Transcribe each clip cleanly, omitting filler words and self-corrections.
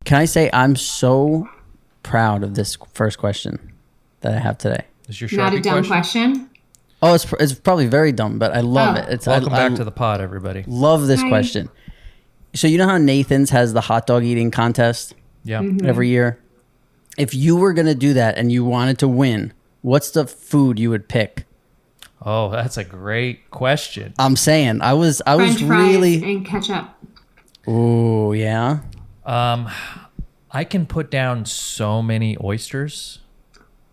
Can I say I'm so proud of this first question that I have today? Is your Not a Sharpie dumb question? Oh, it's probably very dumb, but I love it. Welcome back to the pod, everybody. Love this question. So you know how Nathan's has the hot dog eating contest? Yeah. Every year? If you were going to do that and you wanted to win, what's the food you would pick? Oh, that's a great question. I'm saying I was French really fries and ketchup. Oh, yeah. I can put down so many oysters.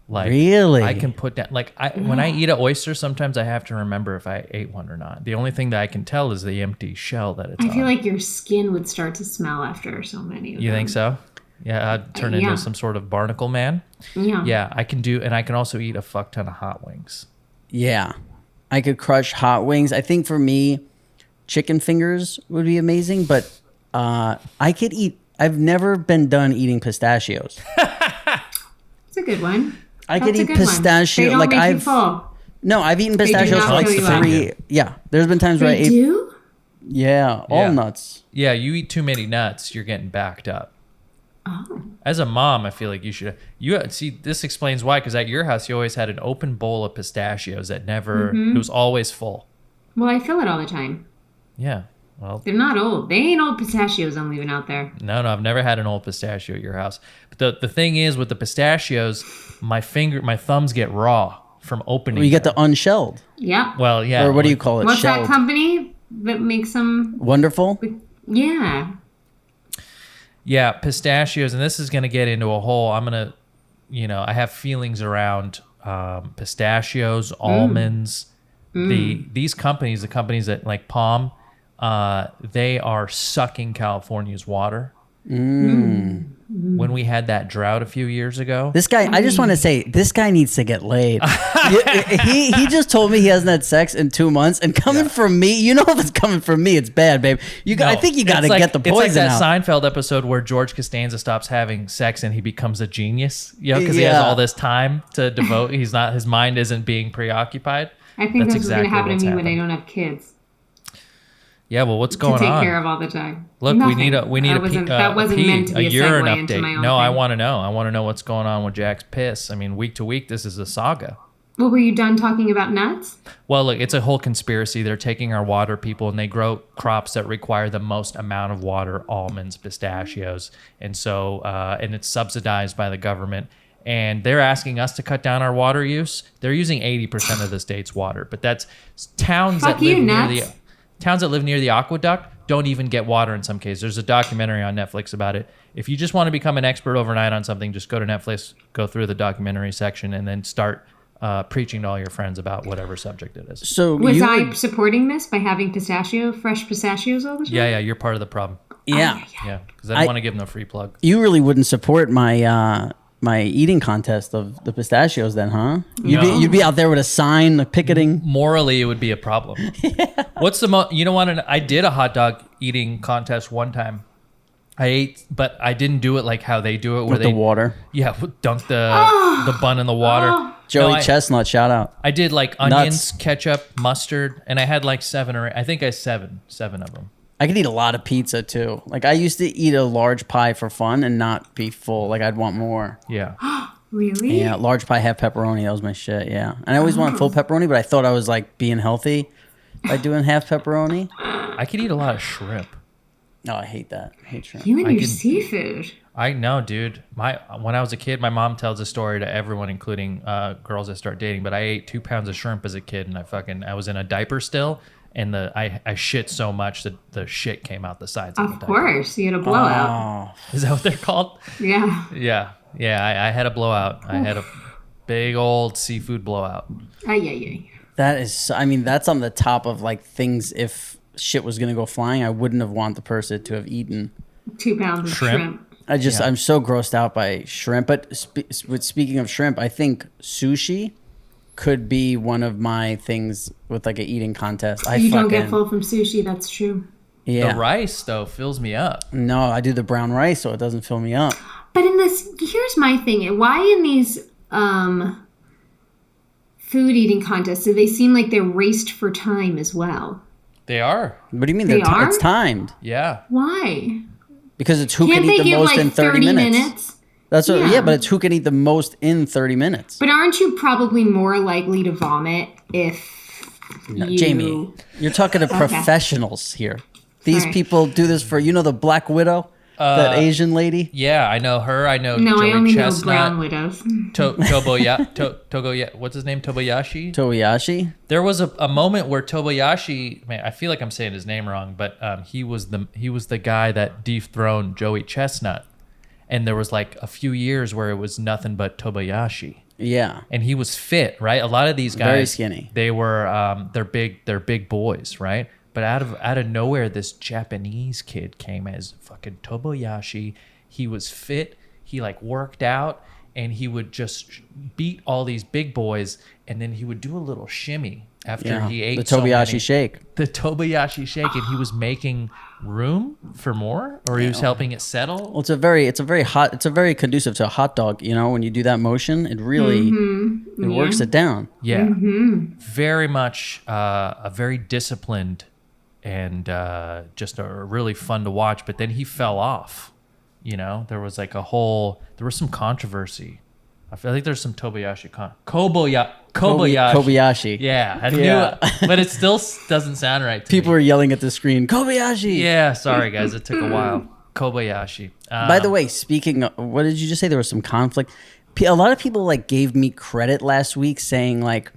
Like really? I can put down when I eat an oyster, sometimes I have to remember if I ate one or not. The only thing that I can tell is the empty shell that it's on. I feel like your skin would start to smell after so many of them. You think so? Yeah, I'd turn into some sort of barnacle man. Yeah. Yeah, I can do, and I can also eat a fuck ton of hot wings. Yeah. I could crush hot wings. I think for me, chicken fingers would be amazing, but I could eat. I've never been done eating pistachios. It's a good one. I could eat pistachio. They don't make you full. No, I've eaten pistachios for like 3. Yeah, there's been times where I ate. Do? Yeah, all nuts. Yeah, you eat too many nuts, you're getting backed up. Oh. As a mom, I feel like you should. See, this explains why. Because at your house, you always had an open bowl of pistachios that never. It was always full. Well, I fill it all the time. Yeah. Well, they're not old. They ain't old pistachios I'm leaving out there. No, I've never had an old pistachio at your house. But the thing is, with the pistachios, my thumbs get raw from opening. Well, you get the unshelled. Yeah. Well, yeah. Or what do you call it? What's shelled? that company that makes them Wonderful? Yeah. Yeah, pistachios, and this is going to get into a whole. I have feelings around pistachios, almonds. These companies, the companies that like Palm. They are sucking California's water. When we had that drought a few years ago. This guy, I just want to say, this guy needs to get laid. he just told me he hasn't had sex in 2 months, and coming from me, you know if it's coming from me, it's bad, babe. I think you got to get the poison out. It's like that Seinfeld episode where George Costanza stops having sex and he becomes a genius, because he has all this time to devote. His mind isn't being preoccupied. I think that's what's going to happen to me when I don't have kids. Yeah, well, what's going on? To take care of all the time. Look, Nothing. we need that wasn't meant to be a urine segue update. into my own No, thing. I want to know. I want to know what's going on with Jack's piss. I mean, week to week, this is a saga. Well, were you done talking about nuts? Well, look, it's a whole conspiracy. They're taking our water, people, and they grow crops that require the most amount of water: almonds, pistachios, and so and it's subsidized by the government. And they're asking us to cut down our water use. They're using 80% of the state's water, but that's towns that live near the aqueduct don't even get water in some cases. There's a documentary on Netflix about it. If you just want to become an expert overnight on something, just go to Netflix, go through the documentary section, and then start preaching to all your friends about whatever subject it is. So was I supporting this by having fresh pistachios all the time? Yeah, you're part of the problem. Yeah. Yeah, because I don't want to give them a free plug. You really wouldn't support my my eating contest of the pistachios then, huh? You'd be out there with a sign, like picketing. Morally, it would be a problem. Yeah. What's the you know what? I did a hot dog eating contest one time. I ate, but I didn't do it like how they do it, where with the water. Yeah, dunk the bun in the water. Joey Chestnut, shout out. I did like onions, ketchup, mustard, and I had like 7 or 8. I think I had seven of them. I could eat a lot of pizza too. Like I used to eat a large pie for fun and not be full. Like I'd want more. Yeah. Really? Yeah, large pie, half pepperoni. That was my shit. Yeah, and I always wanted full pepperoni, but I thought I was like being healthy by doing half pepperoni. I could eat a lot of shrimp. No, I hate that. I hate shrimp. You and your seafood. I know, dude. When I was a kid, my mom tells a story to everyone, including girls that start dating. But I ate 2 pounds of shrimp as a kid, and I was in a diaper still. And I shit so much that the shit came out the sides of the diaper. Of course. You had a blowout. Oh. Is that what they're called? Yeah. Yeah, I had a blowout. I had a big old seafood blowout. That is, I mean, that's on the top of like things. If shit was going to go flying, I wouldn't have want the person to have eaten 2 pounds of shrimp. I'm so grossed out by shrimp. But speaking of shrimp, I think sushi could be one of my things with like an eating contest. You don't get full from sushi, that's true. Yeah. The rice though fills me up. No, I do the brown rice so it doesn't fill me up. But here's my thing. Why in these food eating contests do they seem like they're raced for time as well? They are. What do you mean? They are? It's timed. Yeah. Why? Because it's who Can't can eat they the give most in like 30 30 minutes. minutes? That's what, but it's who can eat the most in 30 minutes. But aren't you probably more likely to vomit if you... Jamie, you're talking to professionals here. These people do this for, the Black Widow, that Asian lady. Yeah, I know her. I know No, Joey I only Chestnut. know brown widows. What's his name? Tobayashi? Tobayashi? There was a moment where Tobayashi, man, I feel like I'm saying his name wrong, but he was the guy that dethroned Joey Chestnut. And there was like a few years where it was nothing but Tobayashi. Yeah. And he was fit, right? A lot of these guys, very skinny. They were they're big boys, right? But out of nowhere, this Japanese kid came as fucking Tobayashi. He was fit. He like worked out, and he would just beat all these big boys, and then he would do a little shimmy after he ate the Tobayashi shake. The Tobayashi shake, and he was making room for more, or he was helping it settle. Well, it's a very conducive to a hot dog. When you do that motion, it really works it down. Yeah, very much a very disciplined and just a really fun to watch. But then he fell off. There was like there was some controversy. I feel like there's some Tobayashi Kobayashi. Yeah, I knew it, but it still doesn't sound right to People me. are yelling at the screen, Kobayashi. Yeah, sorry guys, it took a while. Kobayashi. By the way, speaking of, what did you just say? There was some conflict. A lot of people like gave me credit last week saying like,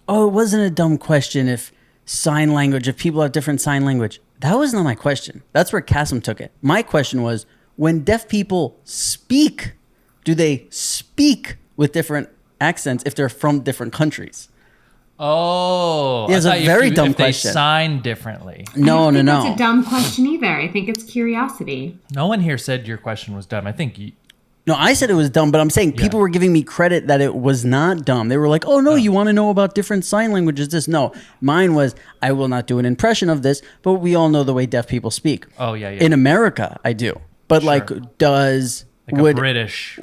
oh, it wasn't a dumb question if people have different sign language. That was not my question. That's where Kasim took it. My question was, when deaf people speak, do they speak with different accents if they're from different countries? Oh, it's a very dumb question. They sign differently. No. I don't think it's a dumb question either. I think it's curiosity. No one here said your question was dumb. I think No, I said it was dumb, but I'm saying people were giving me credit that it was not dumb. They were like, oh, no, you want to know about different sign languages? No, mine was, I will not do an impression of this, but we all know the way deaf people speak. Oh, yeah. In America, I do. But a British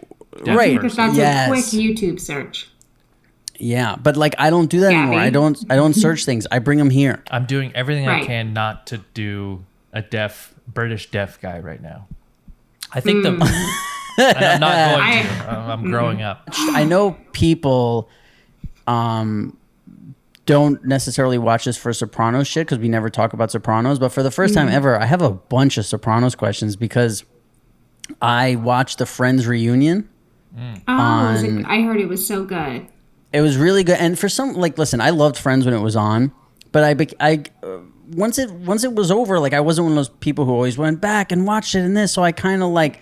right, because that's a quick YouTube search. Yeah, but I don't do that anymore. I don't search things. I bring them here. I'm doing everything I can not to do a British deaf guy right now. I think and I'm not going to. I'm growing up. I know people don't necessarily watch this for Sopranos shit because we never talk about Sopranos. But for the first time ever, I have a bunch of Sopranos questions because I watched the Friends reunion. I heard it was so good. It was really good. And for some, listen, I loved Friends when it was on. But once it was over, I wasn't one of those people who always went back and watched it and this. So I kind of I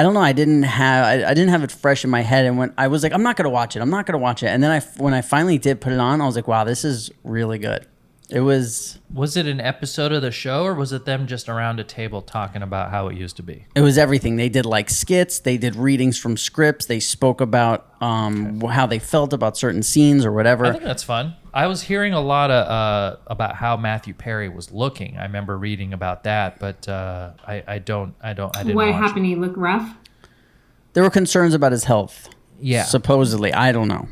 don't know. I didn't have it fresh in my head, and when I was like, I'm not gonna watch it. And then when I finally did put it on, I was like, wow, this is really good. It was. Was it an episode of the show, or was it them just around a table talking about how it used to be? It was everything. They did skits. They did readings from scripts. They spoke about how they felt about certain scenes or whatever. I think that's fun. I was hearing a lot about how Matthew Perry was looking. I remember reading about that, but I didn't. What happened? He looked rough. There were concerns about his health. Yeah, supposedly. I don't know.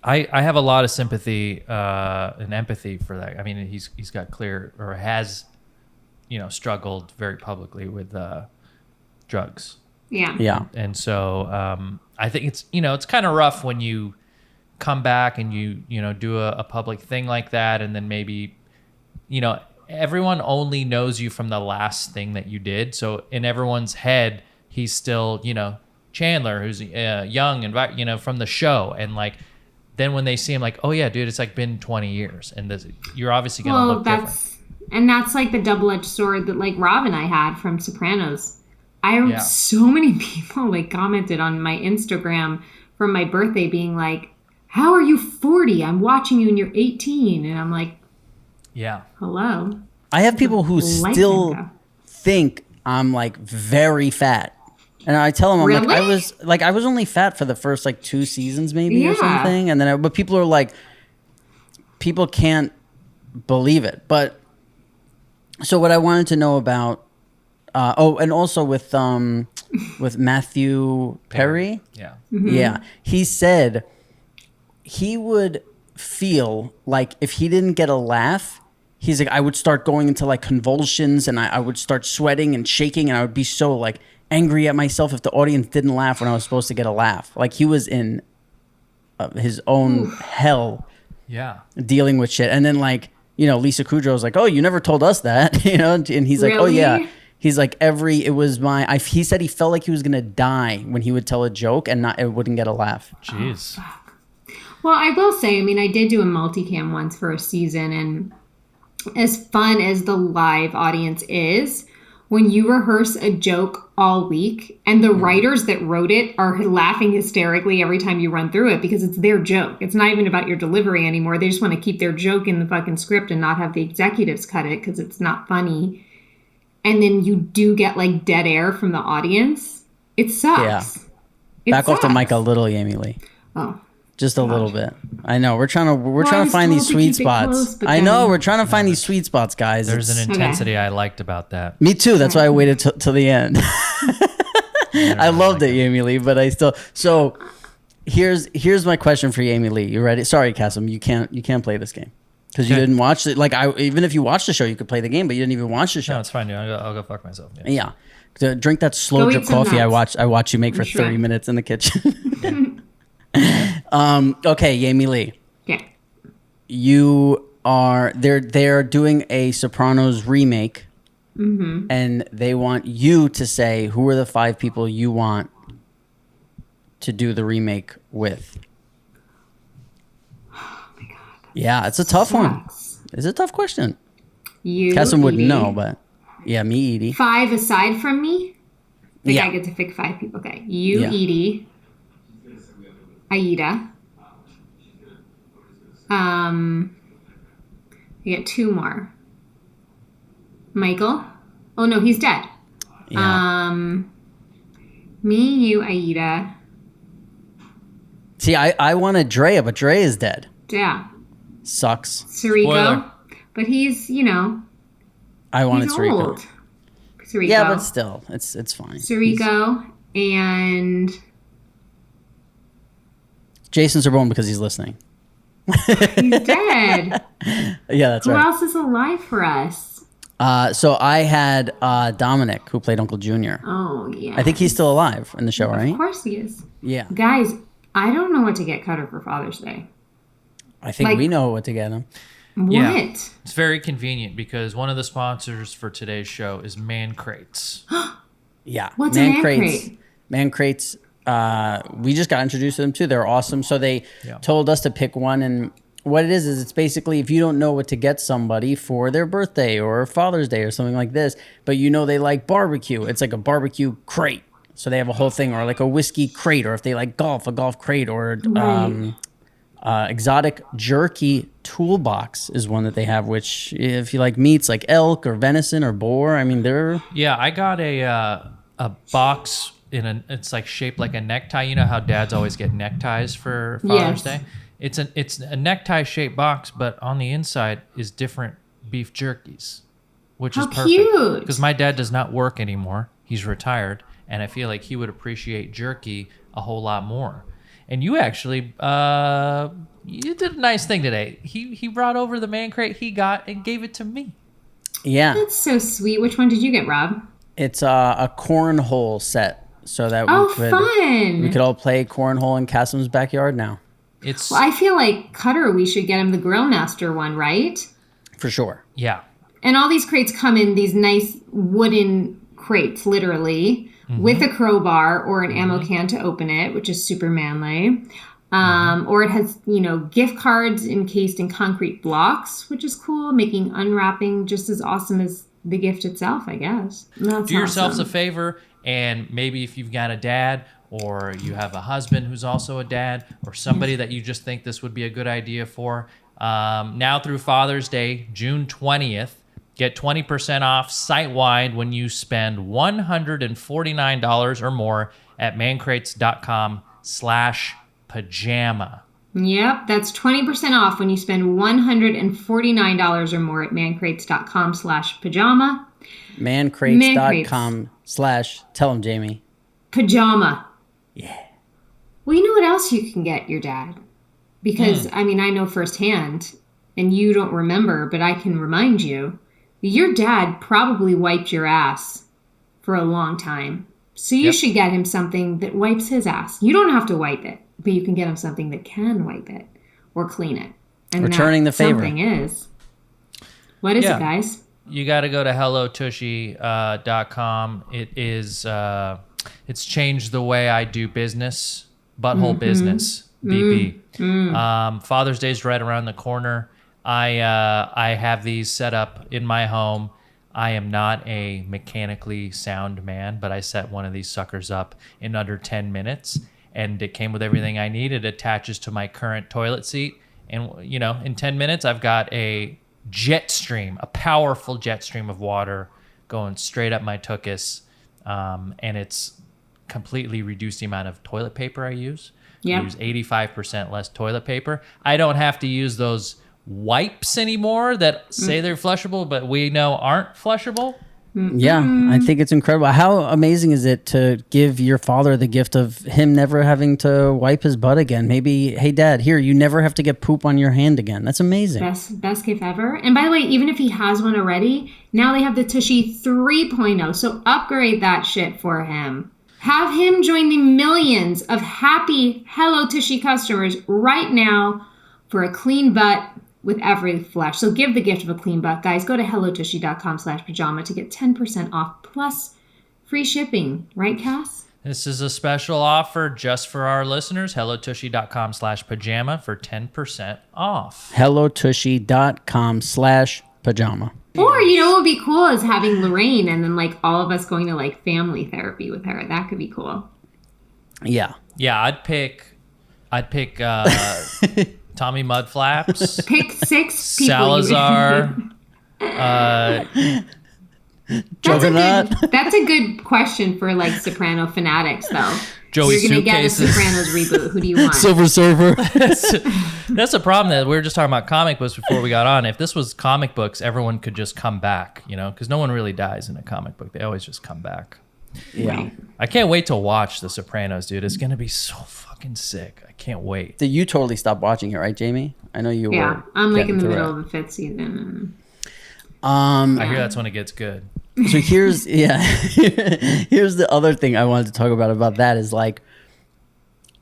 I have a lot of sympathy and empathy for that. I mean, he's got has struggled very publicly with drugs. Yeah. And so I think it's kind of rough when you come back and you do a public thing like that, and then maybe everyone only knows you from the last thing that you did. So in everyone's head, he's still Chandler, who's young and from the show, and then when they see him, oh yeah, dude, it's been 20 years, and you're obviously gonna look different. And that's the double-edged sword that Rob and I had from Sopranos. So many people commented on my Instagram from my birthday being like, how are you 40? I'm watching you and you're 18. And I'm like, yeah, hello. I have people who still think I'm very fat. And I tell them, I'm really? I was only fat for the first 2 seasons maybe or something. And then, but people are people can't believe it. But so what I wanted to know about, and also with Matthew Perry. Yeah. Mm-hmm. Yeah. He said he would feel if he didn't get a laugh, he's like, I would start going into like convulsions, and I would start sweating and shaking, and I would be so like angry at myself if the audience didn't laugh when I was supposed to get a laugh. Like he was in his own hell. Yeah. Dealing with shit. And then like, you know, Lisa Kudrow was like, oh, you never told us that, you know? And he's like, oh yeah. He's like, he said he felt like he was going to die when he would tell a joke and it wouldn't get a laugh. Jeez. Well, I will say, I mean, I did do a multicam once for a season, and as fun as the live audience is, when you rehearse a joke all week and the writers that wrote it are laughing hysterically every time you run through it because it's their joke. It's not even about your delivery anymore. They just want to keep their joke in the fucking script and not have the executives cut it because it's not funny. And then you do get like dead air from the audience. It sucks. Yeah. Back off the mic a little, Jamie-Lynn. Oh. Just a little bit. I know. We're trying to find these sweet spots. I know. We're trying to find these sweet spots, guys. There's an intensity I liked about that. Me too. That's why I waited till the end. I loved it, Jamie-Lynn, but I still. So here's my question for Jamie-Lynn. You ready? Sorry, Kasim. You can't play this game because you didn't watch it. Like even if you watched the show, you could play the game, but you didn't even watch the show. No, it's fine, dude. I'll go fuck myself. Yeah. To drink that slow drip coffee I watch you make for 30 minutes in the kitchen. Okay, Jamie-Lynn. Yeah. They're doing a Sopranos remake, and they want you to say who are the 5 people you want to do the remake with. Oh my god. Yeah, it's a tough one. It's a tough question. You, Kasim wouldn't Edie. know, but yeah, me, Edie. 5 aside from me? Like Yeah. I get to pick 5 people. Okay. You, Yeah. Edie. Aida. You get 2 more. Michael. Oh no, he's dead. Yeah. Me, you, Aida. See, I wanted Drea, but Drea is dead. Yeah. Sucks. Sirico. Spoiler. But he's, you know, I wanted he's Sirico. old. Sirico. Yeah, but still, it's fine. Sirico and Jason Sorbonne because he's listening. he's dead. Yeah, that's Who right. else is alive for us? So I had Dominic, who played Uncle Junior. Oh, yeah. I think he's still alive in the show, right? Of course he is. Yeah. Guys, I don't know what to get Cutter for Father's Day. I think Like- we know what to get him. What? Yeah. It's very convenient because one of the sponsors for today's show is Man Crates. Yeah. What's a man crate? Man Crates, we just got introduced to them too. They're awesome. So they told us to pick one, and what it is it's basically if you don't know what to get somebody for their birthday or Father's Day or something like this, but you know they like barbecue. It's like a barbecue crate. So they have a whole thing, or like a whiskey crate, or if they like golf, a golf crate, or exotic jerky toolbox is one that they have, which if you like meats like elk or venison or boar, I mean they're Yeah, I got a box it's like shaped like a necktie. You know how dads always get neckties for Father's Day? It's a necktie shaped box, but on the inside is different beef jerkies, which is perfect. Cute. Because my dad does not work anymore. He's retired, and I feel like he would appreciate jerky a whole lot more. And you actually you did a nice thing today. He brought over the man crate he got and gave it to me. yeah. That's so sweet. Which one did you get, Rob? It's a cornhole set so that Fun. we could all play cornhole in Kasim's backyard now. It's Well, I feel like Cutter, we should get him the Grill Master one, right? For sure. yeah. And all these crates come in these nice wooden crates, literally, with a crowbar or an ammo can to open it, which is super manly. Or it has, gift cards encased in concrete blocks, which is cool, making unwrapping just as awesome as the gift itself, I guess. That's Do yourselves a awesome. favor, and maybe if you've got a dad or you have a husband who's also a dad or somebody that you just think this would be a good idea for, now through Father's Day, June 20th, get 20% off site-wide when you spend $149 or more at mancrates.com/pajama. Yep, that's 20% off when you spend $149 or more at mancrates.com/pajama. Mancrates.com/ tell him, Jamie. Pajama. Yeah. Well, you know what else you can get your dad? Because, I know firsthand, and you don't remember, but I can remind you, your dad probably wiped your ass for a long time. So you should get him something that wipes his ass. You don't have to wipe it, but you can get him something that can wipe it or clean it. And returning the favor. Something is. What is it, guys? You got to go to hellotushy.com. It is, it's changed the way I do business. Butthole business. BB. Father's Day is right around the corner. I have these set up in my home. I am not a mechanically sound man, but I set one of these suckers up in under 10 minutes, and it came with everything I need. It attaches to my current toilet seat, and in 10 minutes, I've got a jet stream, a powerful jet stream of water going straight up my tuchus, and it's completely reduced the amount of toilet paper I use. Yeah. I use 85% less toilet paper. I don't have to use those wipes anymore that say they're flushable, but we know aren't flushable. Yeah, I think it's incredible. How amazing is it to give your father the gift of him never having to wipe his butt again? Maybe, hey, Dad, here, you never have to get poop on your hand again. That's amazing. Best gift ever. And by the way, even if he has one already, now they have the Tushy 3.0, so upgrade that shit for him. Have him join the millions of happy Hello Tushy customers right now for a clean butt with every flush. So give the gift of a clean butt. Guys, go to hellotushy.com/pajama to get 10% off plus free shipping. Right, Cass? This is a special offer just for our listeners. hellotushy.com/pajama for 10% off. hellotushy.com/pajama. Or, what would be cool is having Lorraine and then all of us going to family therapy with her. That could be cool. Yeah. Yeah, I'd pick Tommy Mudflaps. Pick 6 people. Salazar. Juggernaut. That's a good question for Soprano fanatics, though. Joey You're going to get a Suitcases. Sopranos reboot. Who do you want? Silver Surfer. That's the problem that we were just talking about comic books before we got on. If this was comic books, everyone could just come back, because no one really dies in a comic book. They always just come back. Yeah. I can't wait to watch The Sopranos, dude. It's going to be so fucking sick. I can't wait. So you totally stopped watching it, right, Jamie? I know you were. Yeah, I'm in the getting middle through of the 5th season. I hear that's when it gets good. So here's the other thing I wanted to talk about that is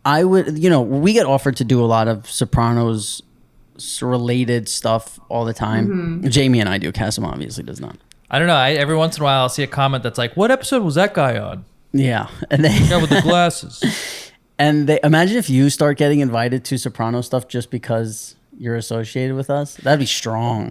I would, we get offered to do a lot of Sopranos related stuff all the time. Jamie and I do. Cassim obviously does not. I don't know. Every once in a while, I'll see a comment that's like, "What episode was that guy on?" Yeah, and The guy with the glasses. and they imagine if you start getting invited to Soprano stuff just because you're associated with us. That'd be strong.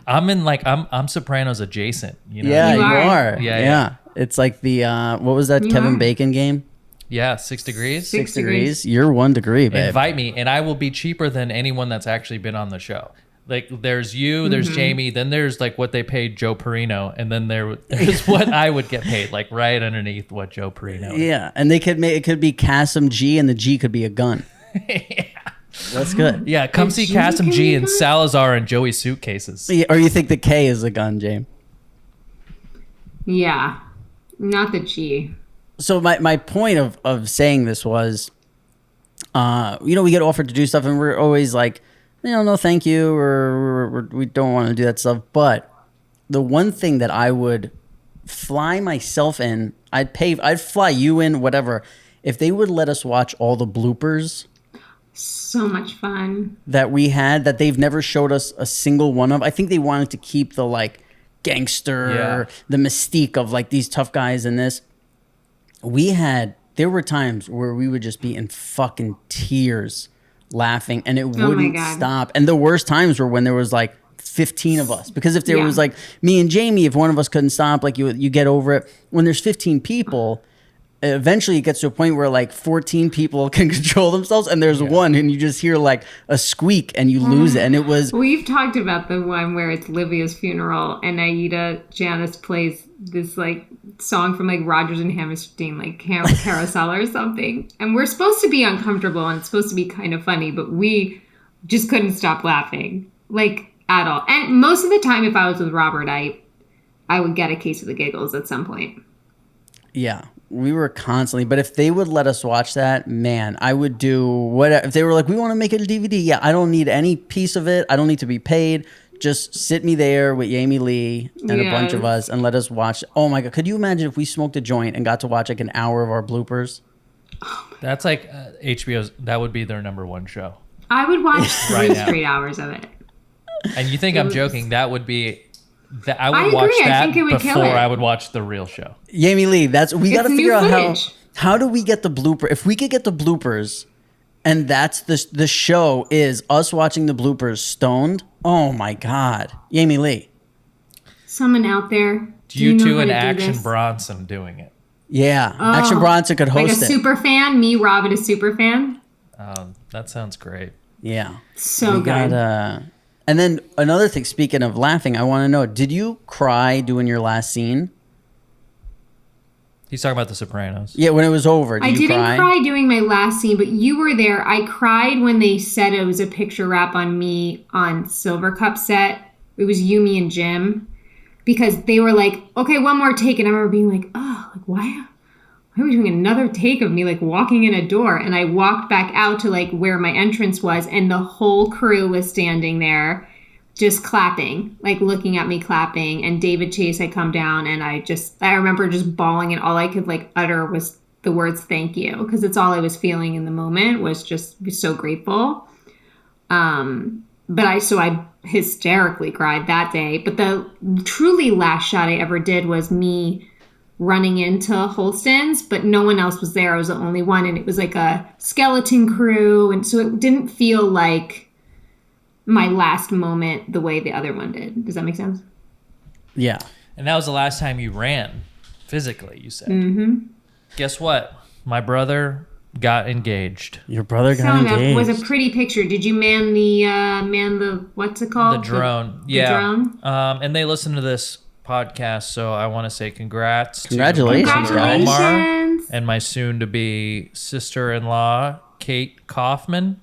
I'm Sopranos adjacent. Yeah, you are. Yeah. It's like the what was that Kevin Bacon game? Yeah, 6 degrees. 6 degrees. You're 1 degree, babe. Invite me, and I will be cheaper than anyone that's actually been on the show. There's you, there's Jamie, then there's what they paid Joe Perino, and then there's what I would get paid, right underneath what Joe Perino is. Yeah, and they could it could be Cassim G, and the G could be a gun. Yeah. That's good. Yeah, come see Cassim G and Salazar and Joey Suitcases. Or you think the K is a gun, James? Yeah, not the G. So my point of saying this was, we get offered to do stuff, and we're always like, no, thank you, or we don't want to do that stuff. But the one thing that I would fly myself in, I'd fly you in, whatever, if they would let us watch all the bloopers. So much fun. That we had, that they've never showed us a single one of. I think they wanted to keep the gangster, the mystique of these tough guys in this. There were times where we would just be in fucking tears laughing, and it wouldn't stop. And the worst times were when there was 15 of us, because if there was me and Jamie, if one of us couldn't stop, you get over it. When there's 15 people, eventually it gets to a point where 14 people can control themselves, and there's one, and you just hear a squeak and you lose it. And it was, we've talked about the one where it's Livia's funeral and Aida Janice plays this song from Rodgers and Hammerstein, Carousel or something, and we're supposed to be uncomfortable and it's supposed to be kind of funny, but we just couldn't stop laughing at all. And most of the time, if I was with Robert, I would get a case of the giggles at some point. Yeah. we were constantly, but if they would let us watch that, man, I would do what if they were like, we want to make it a DVD. Yeah, I don't need any piece of it. I don't need to be paid. Just sit me there with Jamie-Lee and a bunch of us and let us watch. Oh my God. Could you imagine if we smoked a joint and got to watch like an hour of our bloopers? That's like HBO's, that would be their number one show. I would watch 3 straight hours of it. And you think I'm joking? That would be, I would watch that before I would watch the real show. Jamie-Lee, we got to figure out how do we get the blooper. If we could get the bloopers, and that's the show is us watching the bloopers stoned. Oh my God, Jamie-Lee. Someone out there. You two and Action Bronson doing it. Yeah, Action Bronson could host it. Like a super fan, me, Robin, a super fan. That sounds great. Yeah, so good. And then another thing, speaking of laughing, I want to know, did you cry doing your last scene? He's talking about The Sopranos. Yeah, when it was over, I didn't cry doing my last scene, but you were there. I cried when they said it was a picture wrap on me on Silver Cup set. It was you, me, and Jim. Because they were like, okay, one more take. And I remember being like, oh, like, why are we doing another take of me, like, walking in a door? And I walked back out to, like, where my entrance was, and the whole crew was standing there just clapping, like, looking at me clapping. And David Chase had come down, and I remember just bawling, and all I could, like, utter was the words, thank you. Because it's all I was feeling in the moment, was just so grateful. But I hysterically cried that day. But the truly last shot I ever did was me running into Holston's, but no one else was there. I was the only one, and it was like a skeleton crew, and so it didn't feel like my last moment the way the other one did. Does that make sense? Yeah. And that was the last time you ran physically, you said. Mm-hmm. Guess what? My brother got engaged. Your brother got engaged. Was a pretty picture. Did you man the what's it called? The drone. The drone? And they listen to this podcast, so I want to say congratulations, to Omar and my soon-to-be sister-in-law, Kate Kaufman.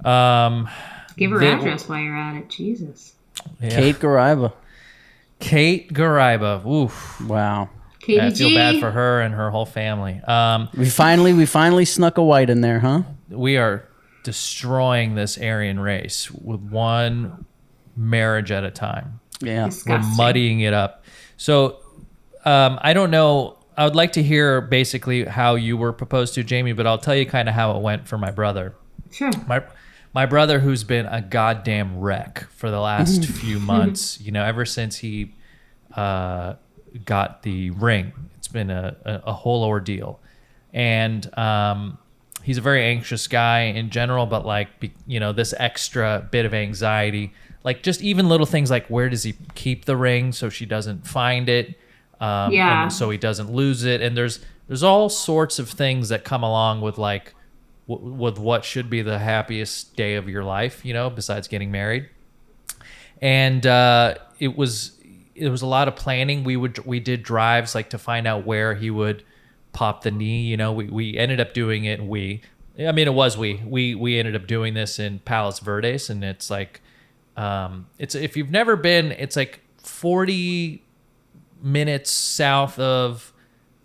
Give her address while you're at it. Jesus. Yeah. Kate Garaiba. Oof. Wow. I feel bad for her and her whole family. We finally snuck a white in there, huh? We are destroying this Aryan race with one marriage at a time. Yeah. Disgusting. We're muddying it up. So I don't know. I would like to hear basically how you were proposed to, Jamie, but I'll tell you kind of how it went for my brother. Sure. My brother, who's been a goddamn wreck for the last few months, ever since he got the ring, it's been a whole ordeal. And he's a very anxious guy in general, but this extra bit of anxiety, like just even little things like where does he keep the ring so she doesn't find it, and so he doesn't lose it. And there's all sorts of things that come along with with what should be the happiest day of your life, besides getting married. And it was a lot of planning. We did drives to find out where he would pop the knee. We ended up doing it. We ended up doing this in Palos Verdes, and it's it's, if you've never been, it's 40 minutes south of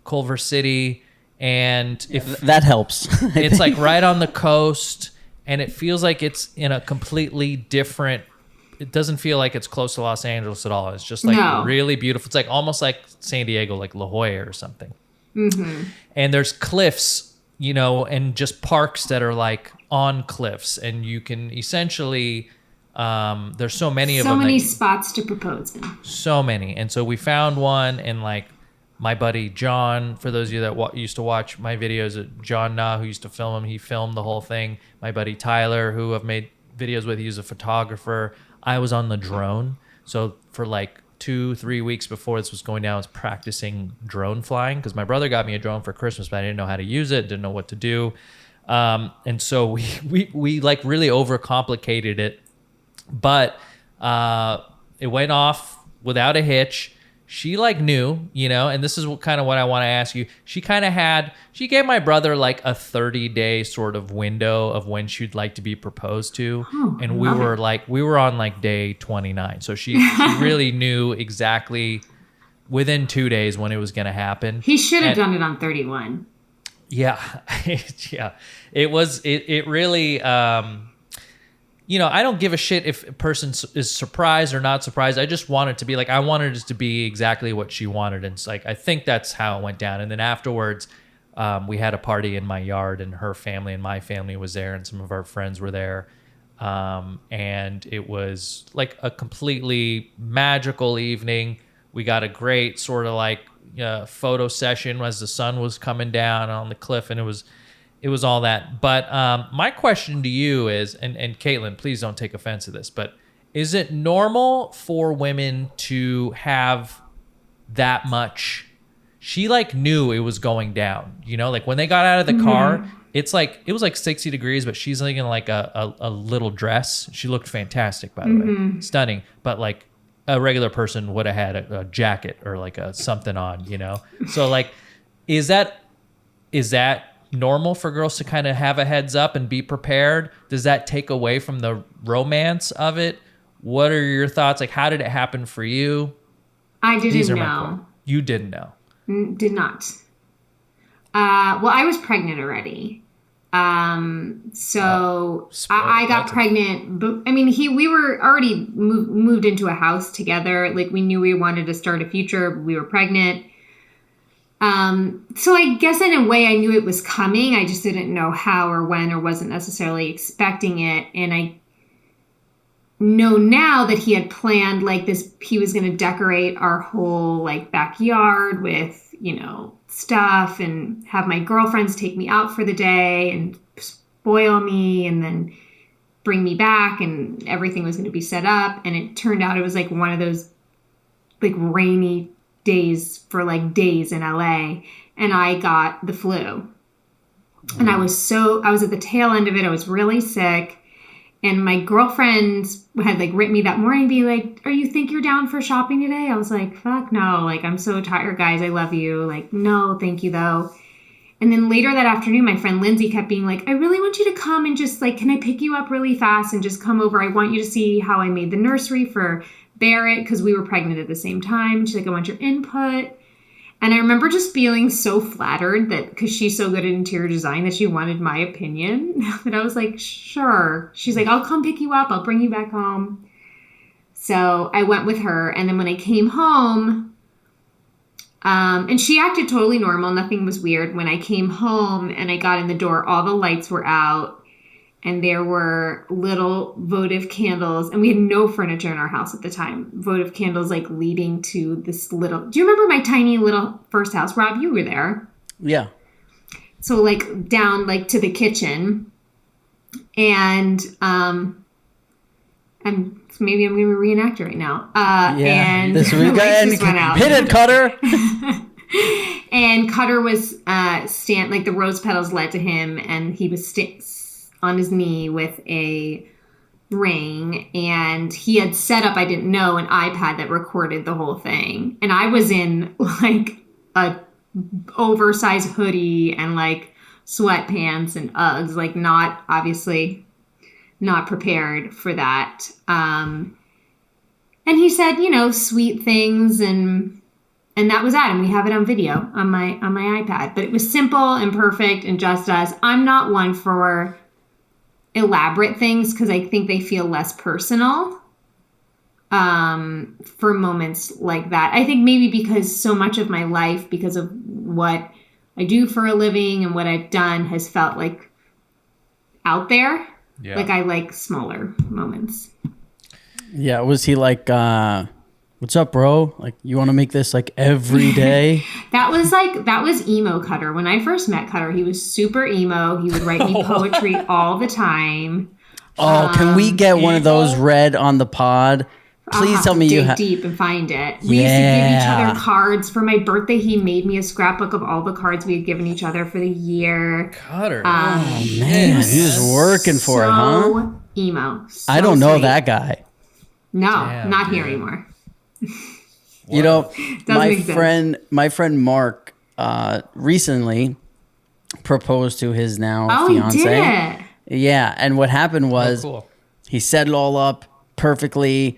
Culver City. And if that helps, it's right on the coast, and it feels like it's in a completely different. It doesn't feel like it's close to Los Angeles at all. It's just really beautiful. It's almost like San Diego, like La Jolla or something. Mm-hmm. And there's cliffs, and just parks that are on cliffs, and you can essentially. There's so many of them. So many spots to propose in. So many, and so we found one, and my buddy John, for those of you that used to watch my videos, John Na, who used to film them, he filmed the whole thing. My buddy Tyler, who I've made videos with, he's a photographer. I was on the drone. So for 2-3 weeks before this was going down, I was practicing drone flying because my brother got me a drone for Christmas, but I didn't know how to use it, didn't know what to do. And so we really overcomplicated it, but it went off without a hitch. She knew, and this is what I want to ask you. She gave my brother a 30-day sort of window of when she'd like to be proposed to. And we were on day 29. So she really knew exactly within 2 days when it was going to happen. He should have done it on 31. Yeah. Yeah. It really, you know, I don't give a shit if a person is surprised or not surprised. I just want it to be like, I wanted it to be exactly what she wanted. And it's like, I think that's how it went down. And then afterwards, we had a party in my yard, and her family and my family was there, and some of our friends were there. And it was like a completely magical evening. We got a great sort of like photo session as the sun was coming down on the cliff, and it was all that. But my question to you is, and Caitlin, please don't take offense to this, but is it normal for women to have that much? She like knew it was going down, you know, like when they got out of the car, it's like, it was like 60 degrees, but she's like in like a little dress. She looked fantastic, by the way, stunning. But like a regular person would have had a jacket or like a something on, you know? So like, is that normal for girls to kind of have a heads up and be prepared? Does that take away from the romance of it? What are your thoughts? Like, how did it happen for you? I didn't know. You didn't know. Did not. Well, I was pregnant already. So I got pregnant, but I mean, we were already moved into a house together. Like we knew we wanted to start a future. We were pregnant. So I guess in a way I knew it was coming. I just didn't know how or when, or wasn't necessarily expecting it. And I know now that he had planned like this, he was going to decorate our whole like backyard with, you know, stuff, and have my girlfriends take me out for the day and spoil me and then bring me back, and everything was going to be set up. And it turned out it was like one of those like rainy days for like days in LA, and I got the flu. And I was at the tail end of it. I was really sick. And my girlfriend had like written me that morning, be like, you think you're down for shopping today? I was like, fuck no. Like, I'm so tired, guys. I love you. Like, no, thank you though. And then later that afternoon, my friend Lindsay kept being like, I really want you to come and just like, can I pick you up really fast and just come over? I want you to see how I made the nursery for Barrett, because we were pregnant at the same time. She's like, I want your input. And I remember just feeling so flattered that because she's so good at interior design that she wanted my opinion. That I was like, sure. She's like, I'll come pick you up. I'll bring you back home. So I went with her. And then when I came home, and she acted totally normal. Nothing was weird. When I came home and I got in the door, all the lights were out. And there were little votive candles, and we had no furniture in our house at the time. Votive candles like leading to this little, do you remember my tiny little first house? Rob, you were there. Yeah. So like down like to the kitchen, and maybe I'm going to reenact it right now. And this week went out. Hit it, Cutter. And Cutter was like the rose petals led to him, and he was on his knee with a ring, and he had set up, I didn't know, an iPad that recorded the whole thing. And I was in like a oversized hoodie and like sweatpants and Uggs, like obviously not prepared for that. And he said, you know, sweet things, and that was that. And we have it on video on my iPad, but it was simple and perfect and just us. I'm not one for elaborate things because I think they feel less personal for moments like that. I think maybe because so much of my life, because of what I do for a living and what I've done, has felt like out there. Yeah. Like I like smaller moments. Yeah. Was he like, what's up, bro? Like, you want to make this like every day? That was emo Cutter. When I first met Cutter, he was super emo. He would write me poetry all the time. Oh, can we get one of those read on the pod? Please tell me dig deep and find it. We used to give each other cards. For my birthday, he made me a scrapbook of all the cards we had given each other for the year. Cutter. Oh, man. He's working for it, huh? Emo. I don't know that guy. No, not here anymore. You know, my friend Mark recently proposed to his now fiance. He did it. Yeah, and what happened was he set it all up perfectly.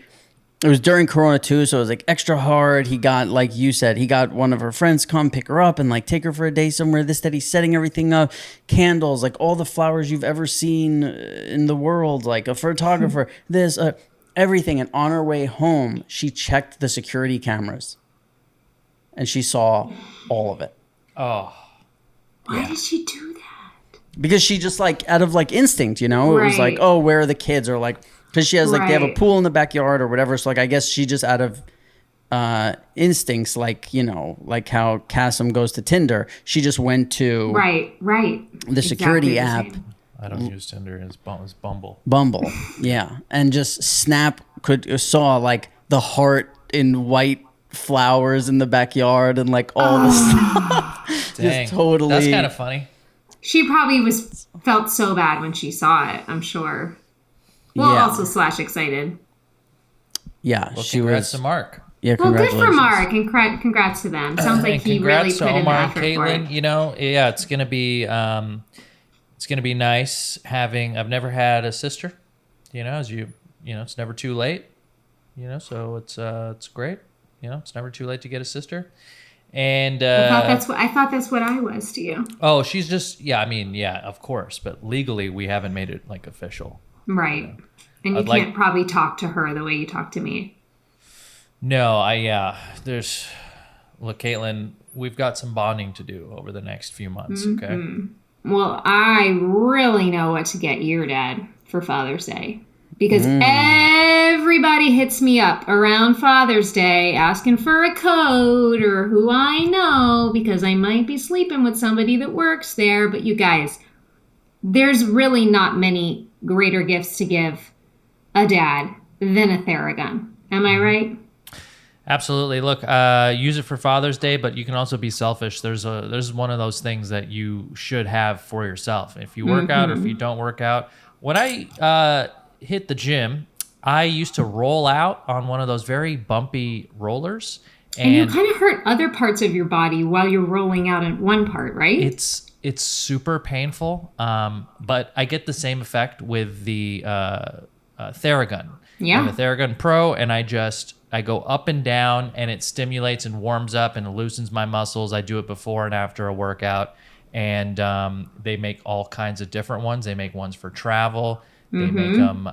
It was during Corona too, so it was like extra hard. He got, like you said, he got one of her friends come pick her up and like take her for a day somewhere. That he's setting everything up, candles, like all the flowers you've ever seen in the world, like a photographer, everything. And on her way home, she checked the security cameras, and she saw all of it. Oh, Why did she do that? Because she just like out of like instinct, you know, it was like, oh, where are the kids, or like. Because she has like they have a pool in the backyard or whatever, so like I guess she just out of instincts, like, you know, like how Cassim goes to Tinder, she just went to the security app. I don't use Tinder. It's Bumble. Bumble, yeah, and just saw like the heart in white flowers in the backyard and like all the stuff. Dang, just totally. That's kind of funny. She probably felt so bad when she saw it, I'm sure. Well, also / excited. Yeah, well, she congrats was. to Mark. Yeah, well, good for Mark, and congrats to them. Sounds like he really put in the effort for it. You know, yeah, it's gonna be nice having. I've never had a sister. You know, as you know, it's never too late. You know, so it's great. You know, it's never too late to get a sister. And I thought that's what I was to you. Oh, she's just of course, but legally we haven't made it like official. Right. And you can't probably talk to her the way you talk to me. No, look, Caitlin, we've got some bonding to do over the next few months, okay? Well, I really know what to get your dad for Father's Day. Because everybody hits me up around Father's Day asking for a code or who I know because I might be sleeping with somebody that works there. But you guys, there's really not many greater gifts to give a dad than a Theragun. Am I right? Absolutely. Look, use it for Father's Day, but you can also be selfish. There's one of those things that you should have for yourself. If you work out or if you don't work out. When I hit the gym, I used to roll out on one of those very bumpy rollers. And you kind of hurt other parts of your body while you're rolling out in one part, right? It's super painful, but I get the same effect with the Theragun. Yeah. I have a Theragun Pro, and I go up and down, and it stimulates and warms up and loosens my muscles. I do it before and after a workout, and they make all kinds of different ones. They make ones for travel. They make them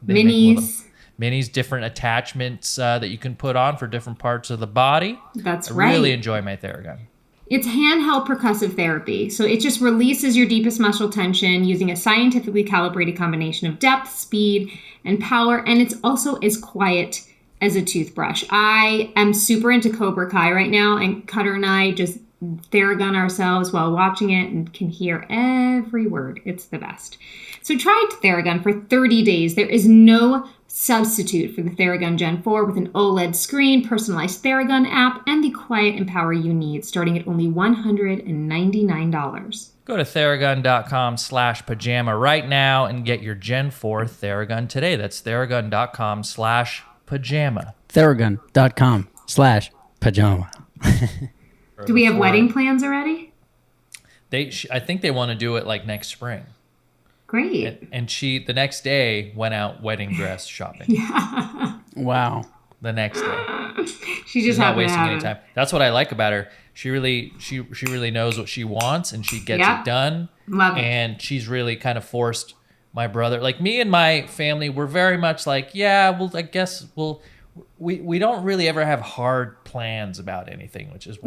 minis, different attachments that you can put on for different parts of the body. That's I right. really enjoy my Theragun. It's handheld percussive therapy. So it just releases your deepest muscle tension using a scientifically calibrated combination of depth, speed, and power. And it's also as quiet as a toothbrush. I am super into Cobra Kai right now, and Cutter and I just Theragun ourselves while watching it and can hear every word. It's the best. So try Theragun for 30 days. There is no substitute for the Theragun Gen 4 with an OLED screen, personalized Theragun app, and the quiet and power you need, starting at only $199. Go to Theragun.com/pajama right now and get your Gen 4 Theragun today. That's Theragun.com/pajama. Theragun.com/pajama. Do we have wedding plans already? I think they want to do it like next spring. Great. And she, the next day, went out wedding dress shopping. Yeah. Wow. The next day. She's not wasting any time. That's what I like about her. She really knows what she wants, and she gets it done. Love it. And she's really kind of forced my brother. Like me and my family, we're very much like, yeah, well, I guess we don't really ever have hard plans about anything, which is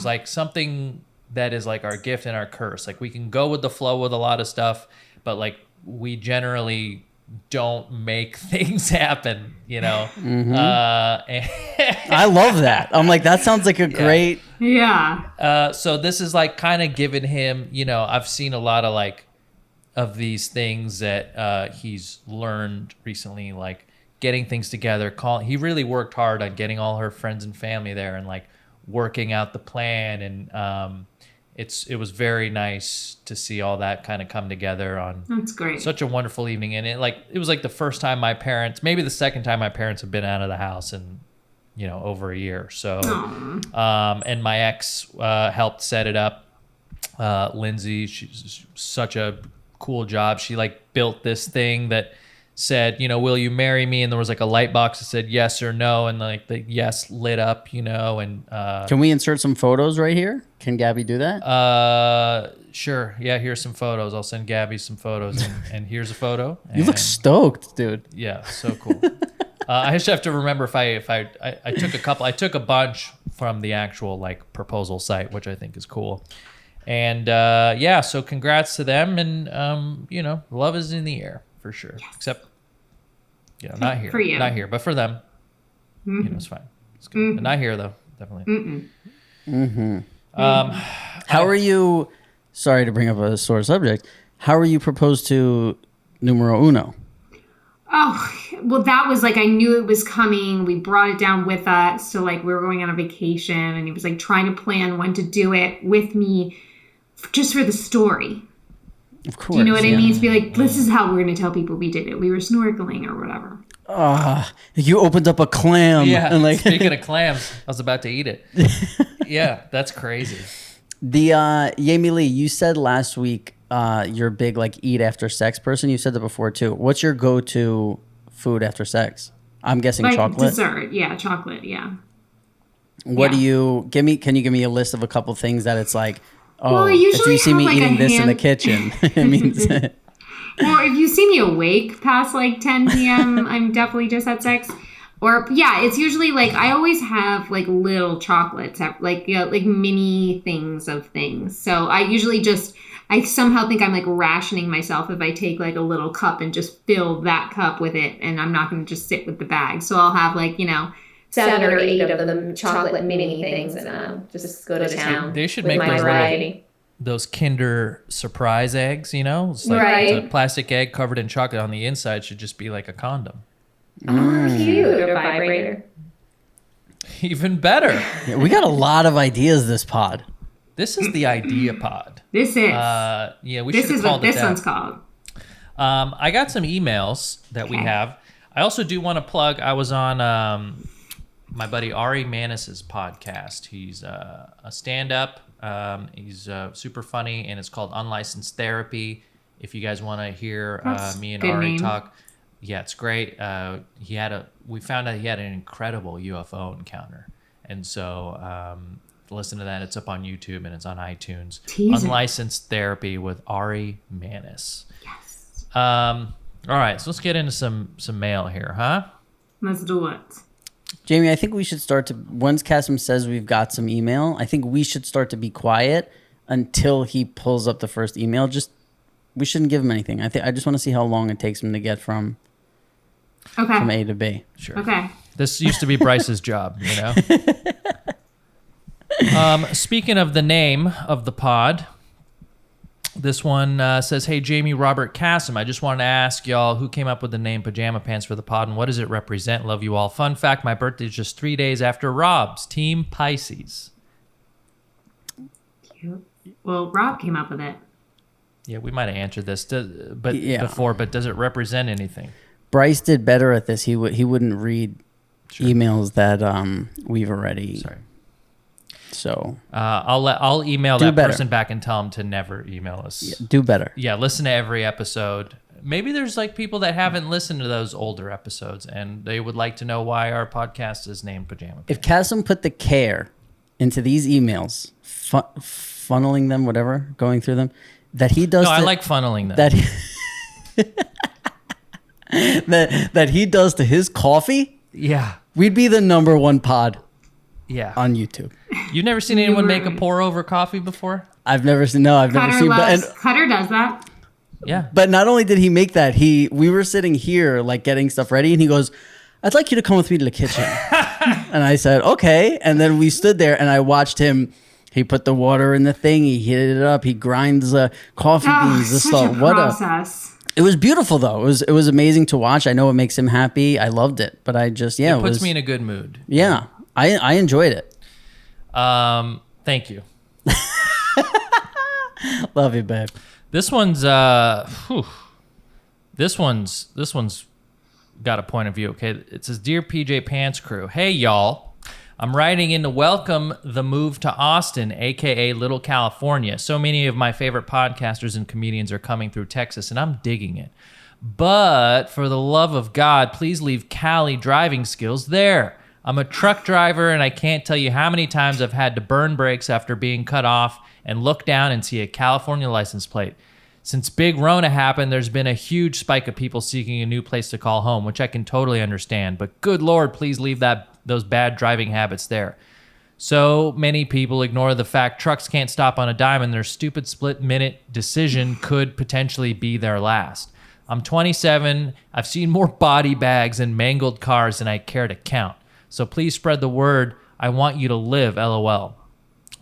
like something that is like our gift and our curse. Like we can go with the flow with a lot of stuff, but like we generally don't make things happen, you know? I love that. I'm like, that sounds like a great... Yeah. So this is like kind of giving him, you know, I've seen a lot of like of these things that he's learned recently, like getting things together. He really worked hard on getting all her friends and family there and like working out the plan. And it was very nice to see all that kind of come together on That's great. Such a wonderful evening. And it was like the first time my parents, maybe the second time my parents have been out of the house in, you know, over a year. So, and my ex helped set it up. Lindsay, she's such a cool job. She like built this thing that said, will you marry me? And there was like a light box that said yes or no, and like the yes lit up, and Can we insert some photos right here? Can Gabby do that? Sure. Yeah, here's some photos. I'll send Gabby some photos, and here's a photo. You look stoked, dude. Yeah, so cool. I just have to remember if I took a couple. I took a bunch from the actual like proposal site, which I think is cool. And so congrats to them, and love is in the air for sure. Yes. Except, not here, for you. Not here, but for them, it's fine. It's good. But not here though, definitely. How are you? Sorry to bring up a sore subject. How are you proposed to numero uno? Oh, well, that was like, I knew it was coming. We brought it down with us. So like we were going on a vacation, and he was like trying to plan when to do it with me just for the story. Of course. Do you know what I mean? To be like, this is how we're going to tell people we did it. We were snorkeling or whatever. You opened up a clam. Yeah. And like, speaking of clams, I was about to eat it. Yeah, that's crazy. The Jamie-Lynn, you said last week you're a big like eat after sex person. You said that before too. What's your go-to food after sex? I'm guessing like chocolate. Dessert, yeah, chocolate, yeah. What do you give me? Can you give me a list of a couple things that it's like? Oh, well, if you see me like eating this in the kitchen, it means. Or if you see me awake past like 10 p.m., I'm definitely just had sex. Or yeah, it's usually like I always have like little chocolates, like like mini things of things. So I usually I somehow think I'm like rationing myself if I take like a little cup and just fill that cup with it, and I'm not going to just sit with the bag. So I'll have like 7 or 8 of them chocolate mini things, and just go to town. They should make those those Kinder Surprise eggs. It's like it's a plastic egg covered in chocolate. On the inside should just be like a condom. Oh, cute. A vibrator. Even better. Yeah, we got a lot of ideas this pod. This is the idea pod. This is. We should have called it that. This is what this one's called. I got some emails that we have. I also do want to plug, I was on my buddy Ari Manis's podcast. He's a stand-up. He's super funny, and it's called Unlicensed Therapy. If you guys want to hear me and Ari name. talk. Yeah, it's great. We found out he had an incredible UFO encounter. And so listen to that. It's up on YouTube and it's on iTunes. Unlicensed Therapy with Ari Manis. Yes. All right, so let's get into some mail here, huh? Let's do it. Jamie, I think we should start to, once Kasim says we've got some email, I think we should start to be quiet until he pulls up the first email. We shouldn't give him anything. I just want to see how long it takes him to get from A to B. Sure. Okay. This used to be Bryce's job, Speaking of the name of the pod, this one says, "Hey, Jamie, Robert, Kasim, I just wanted to ask y'all who came up with the name Pajama Pants for the pod and what does it represent? Love you all. Fun fact, my birthday is just 3 days after Rob's. Team Pisces." Cute. Well, Rob came up with it. Yeah, we might have answered this before, but does it represent anything? Bryce did better at this. He wouldn't read emails that we've already. Sorry. So I'll email that person back and tell them to never email us. Yeah, do better. Yeah, listen to every episode. Maybe there's like people that haven't listened to those older episodes and they would like to know why our podcast is named Pajama Pants. If Kasim put the care into these emails, funneling them, whatever, going through them, that he does. No, I like funneling them. That he does to his coffee. Yeah, we'd be the #1 pod. Yeah, on YouTube. You've never seen anyone make a pour over coffee before? I've never seen. No, I've never seen. Cutter does that. Yeah. But not only did he make that, we were sitting here like getting stuff ready, and he goes, "I'd like you to come with me to the kitchen." And I said, "Okay." And then we stood there, and I watched him. He put the water in the thing. He heated it up. He grinds coffee beans. This such a process. It was beautiful though. It was amazing to watch. I know it makes him happy. I loved it, but it puts me in a good mood. Yeah, I enjoyed it. Thank you. Love you, babe. This one's this one's got a point of view. Okay, it says, "Dear PJ Pants crew, hey y'all. I'm writing in to welcome the move to Austin, aka Little California. So many of my favorite podcasters and comedians are coming through Texas, and I'm digging it. But for the love of God, please leave Cali driving skills there. I'm a truck driver, and I can't tell you how many times I've had to burn brakes after being cut off and look down and see a California license plate. Since Big Rona happened, there's been a huge spike of people seeking a new place to call home, which I can totally understand. But good Lord, please leave those bad driving habits there. So many people ignore the fact trucks can't stop on a dime, and their stupid split-minute decision could potentially be their last. I'm 27. I've seen more body bags and mangled cars than I care to count. So please spread the word. I want you to live, LOL.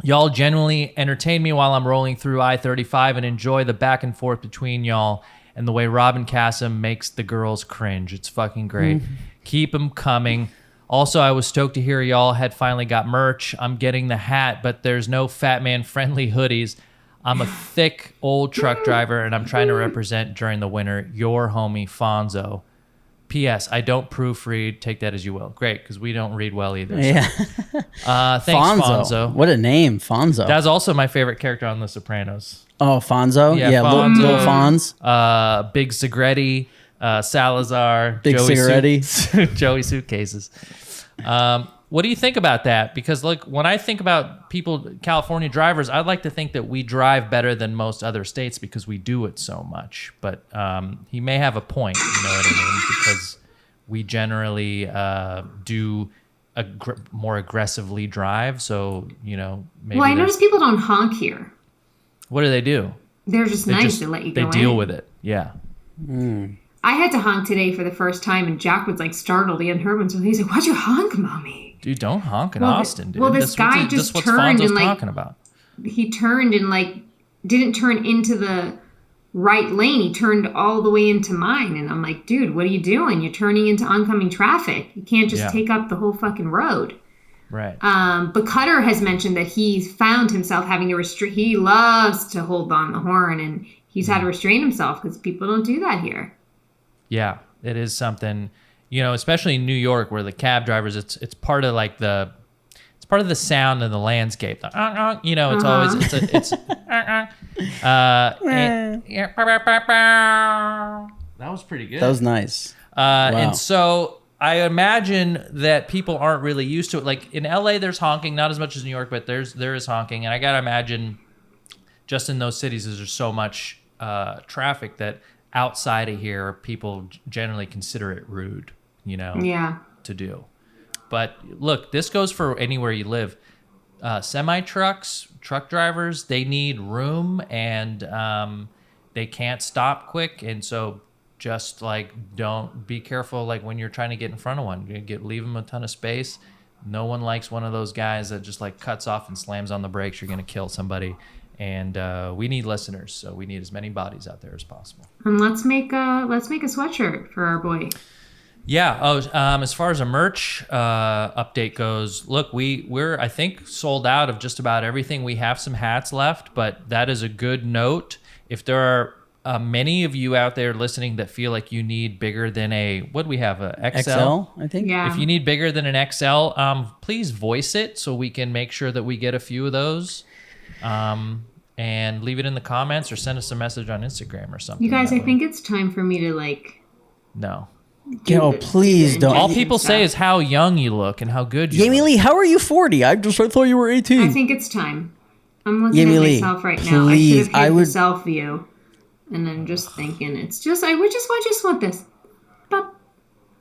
Y'all genuinely entertain me while I'm rolling through I-35 and enjoy the back and forth between y'all and the way Robin Cassim makes the girls cringe. It's fucking great. Keep them coming. Also, I was stoked to hear y'all had finally got merch. I'm getting the hat, but there's no fat man friendly hoodies. I'm a thick old truck driver, and I'm trying to represent during the winter. Your homie, Fonzo. P.S. I don't proofread. Take that as you will. Great, because we don't read well either. So. Yeah. Thanks, Fonzo. What a name, Fonzo. That's also my favorite character on The Sopranos. Oh, Fonzo? Yeah, Fonzo. Little Fonz. Big Cigaretti, Salazar. Big Cigaretti. Joey Suitcases. What do you think about that? Because look, when I think about people, California drivers, I'd like to think that we drive better than most other states because we do it so much. But he may have a point, you know what I mean? Because we generally do more aggressively drive. So, you know, maybe. Well, I notice people don't honk here. What do they do? They're just nice to let you go in. They deal with it. Yeah. I had to honk today for the first time, and Jack was like startled. He hadn't heard one, so he's like, "Why'd you honk, mommy?" Dude, don't honk in Austin, dude. Well, this guy just turned and like talking about. He turned and like didn't turn into the right lane. He turned all the way into mine, and I'm like, "Dude, what are you doing? You're turning into oncoming traffic. You can't just take up the whole fucking road." Right. But Cutter has mentioned that he's found himself having to restrain. He loves to hold on the horn, and he's had to restrain himself because people don't do that here. Yeah, it is something, you know, especially in New York where the cab drivers, it's part of like it's part of the sound and the landscape. You know, it's always, that was pretty good. That was nice. Wow. And so I imagine that people aren't really used to it. Like in LA, there's honking, not as much as New York, but there is honking. And I got to imagine just in those cities, there's so much traffic that outside of here, people generally consider it rude, you know, to do. But look, this goes for anywhere you live. Semi-trucks, truck drivers, they need room and they can't stop quick. And so just like, don't be careful. Like when you're trying to get in front of one, leave them a ton of space. No one likes one of those guys that just like cuts off and slams on the brakes. You're going to kill somebody. And we need listeners, so we need as many bodies out there as possible. And let's make a sweatshirt for our boy. Yeah. As far as a merch update goes, look, we're I think sold out of just about everything. We have some hats left, but that is a good note. If there are many of you out there listening that feel like you need bigger than what do we have, a XL? I think. Yeah. If you need bigger than an XL, please voice it so we can make sure that we get a few of those. And leave it in the comments or send us a message on Instagram or something. You guys, I think it's time for me to like. No. Yo, please don't. All people say is how young you look and how good you Jamie-Lyn, look. how are you 40? I thought you were 18. I think it's time. I'm looking at Jamie-Lyn, myself right now. I should have hit would the self view. And I'm just thinking, it's just, I just want this.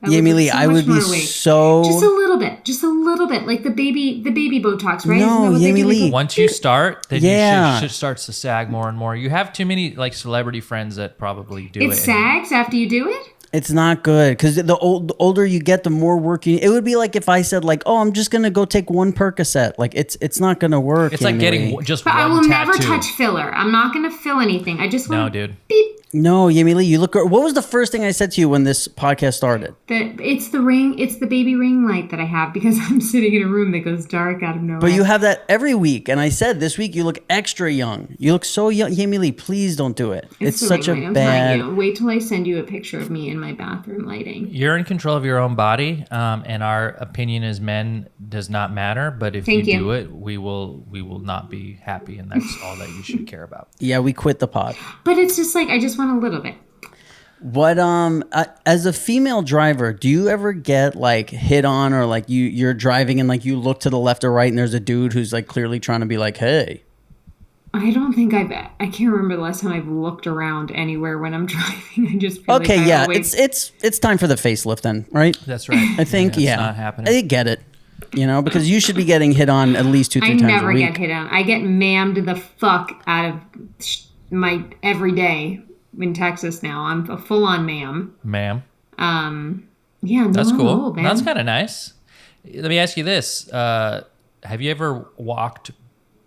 Jamie-Lyn, I would be so... Just a little bit. Like the baby Botox, right? No, Jamie-Lyn. Once you start, then your shit starts to sag more and more. You have too many like celebrity friends that probably do it. It sags after you do it? It's not good because the older you get, the more work you. It would be like if I said like, "Oh, I'm just gonna go take one Percocet." Like it's not gonna work. It's like getting just but one I will tattoo. never touch filler. I'm not gonna fill anything. I just want dude. Beep. No, Jamie-Lyn, you look. What was the first thing I said to you when this podcast started? It's the ring. It's the baby ring light that I have because I'm sitting in a room that goes dark out of nowhere. But you have that every week, and I said this week you look extra young. You look so young, Jamie-Lyn. Please don't do it. It's such a bad. Wait till I send you a picture of me in my bathroom lighting. You're in control of your own body, and our opinion as men does not matter. But if you do it, we will not be happy, and that's all that you should care about. Yeah, we quit the pod. But it's just like I just want a little bit. What as a female driver, do you ever get like hit on, or like you're driving and like you look to the left or right and there's a dude who's like clearly trying to be like, hey? I don't think I can't remember the last time I've looked around anywhere when I'm driving. I just feel Okay, like yeah, always... it's time for the facelift then, right? That's right. I think It's not happening. I get it. You know, because you should be getting hit on at least 2-3 times a week. I never get hit on. I get mammed the fuck out of my every day in Texas now. I'm a full-on ma'am. Yeah, no, that's cool. Old, That's kind of nice. Let me ask you this: have you ever walked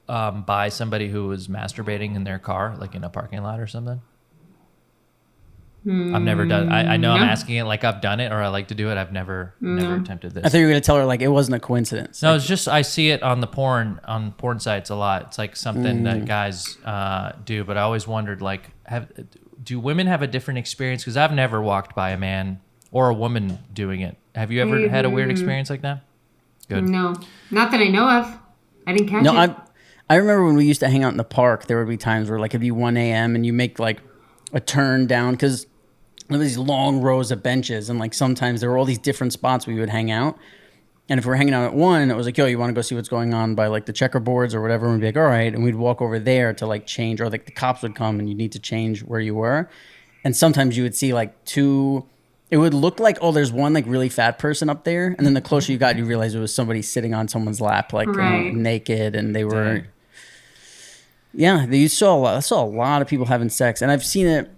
by somebody who was masturbating in their car, like in a parking lot or something? I've never done. I know I'm asking it like I've done it or I like to do it. I've never attempted this. I thought you were gonna tell her like it wasn't a coincidence. No, like, it's just I see it on porn sites a lot. It's like something that guys do. But I always wondered like, do women have a different experience? Because I've never walked by a man or a woman doing it. Have you ever had a weird experience like that? Good. No, not that I know of. I didn't catch it. I remember when we used to hang out in the park. There would be times where like it'd be 1 a.m. and you make like a turn down because there were these long rows of benches, and like sometimes there were all these different spots we would hang out. And if we're hanging out at one, it was like, yo, you want to go see what's going on by like the checkerboards or whatever? And we'd be like, all right. And we'd walk over there to like change, or like the cops would come and you need to change where you were. And sometimes you would see like two, it would look like, oh, there's one like really fat person up there. And then the closer you got, you realize it was somebody sitting on someone's lap, like naked. And they were, you saw I saw a lot of people having sex. And I've seen it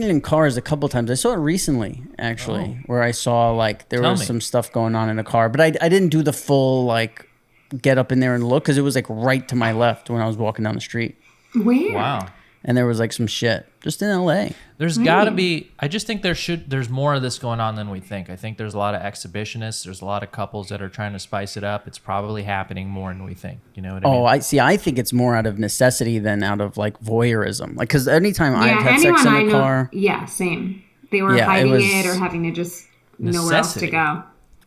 in cars a couple times. I saw it recently, actually, where I saw like there was some stuff going on in a car. But I didn't do the full like get up in there and look because it was like right to my left when I was walking down the street. Where? Wow. And there was like some shit just in LA. There's got to be, I just think there's more of this going on than we think. I think there's a lot of exhibitionists. There's a lot of couples that are trying to spice it up. It's probably happening more than we think. You know what I mean? I see. I think it's more out of necessity than out of like voyeurism. Like, because anytime I've had sex in a car. Yeah, same. They were hiding it or having to just know where else to go.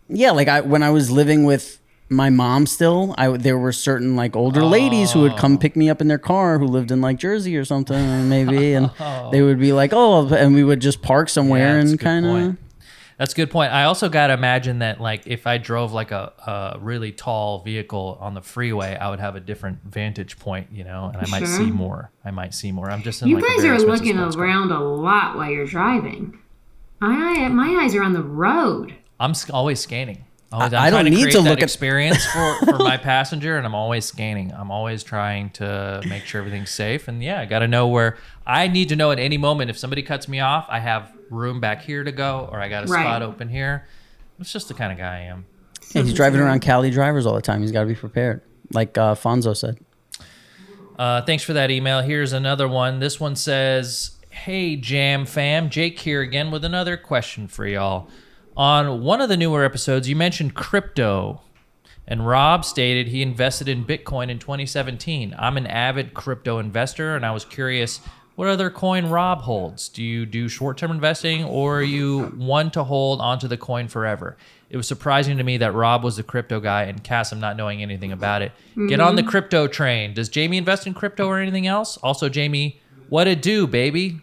Yeah, like when I was living with my mom still, there were certain like older ladies who would come pick me up in their car who lived in like Jersey or something maybe, and they would be like, and we would just park somewhere and kind of. That's a good point. I also got to imagine that like if I drove like a really tall vehicle on the freeway, I would have a different vantage point, you know, and I might see more. I'm just in, you like, guys are looking around a lot while you're driving. My eyes are on the road. I'm always scanning. I'm I don't need to look at experience for my passenger, and I'm always scanning. I'm always trying to make sure everything's safe. And I got to know where I need to know at any moment. If somebody cuts me off, I have room back here to go, or I got a spot open here. It's just the kind of guy I am. Yeah, he's driving around Cali drivers all the time. He's got to be prepared, like Fonzo said. Thanks for that email. Here's another one. This one says, "Hey, Jam fam, Jake here again with another question for y'all. On one of the newer episodes, you mentioned crypto, and Rob stated he invested in Bitcoin in 2017. I'm an avid crypto investor, and I was curious what other coin Rob holds. Do you do short-term investing, or are you one to hold onto the coin forever? It was surprising to me that Rob was the crypto guy and Cassim not knowing anything about it. Get on the crypto train. Does Jamie invest in crypto or anything else? Also, Jamie, what it do, baby?"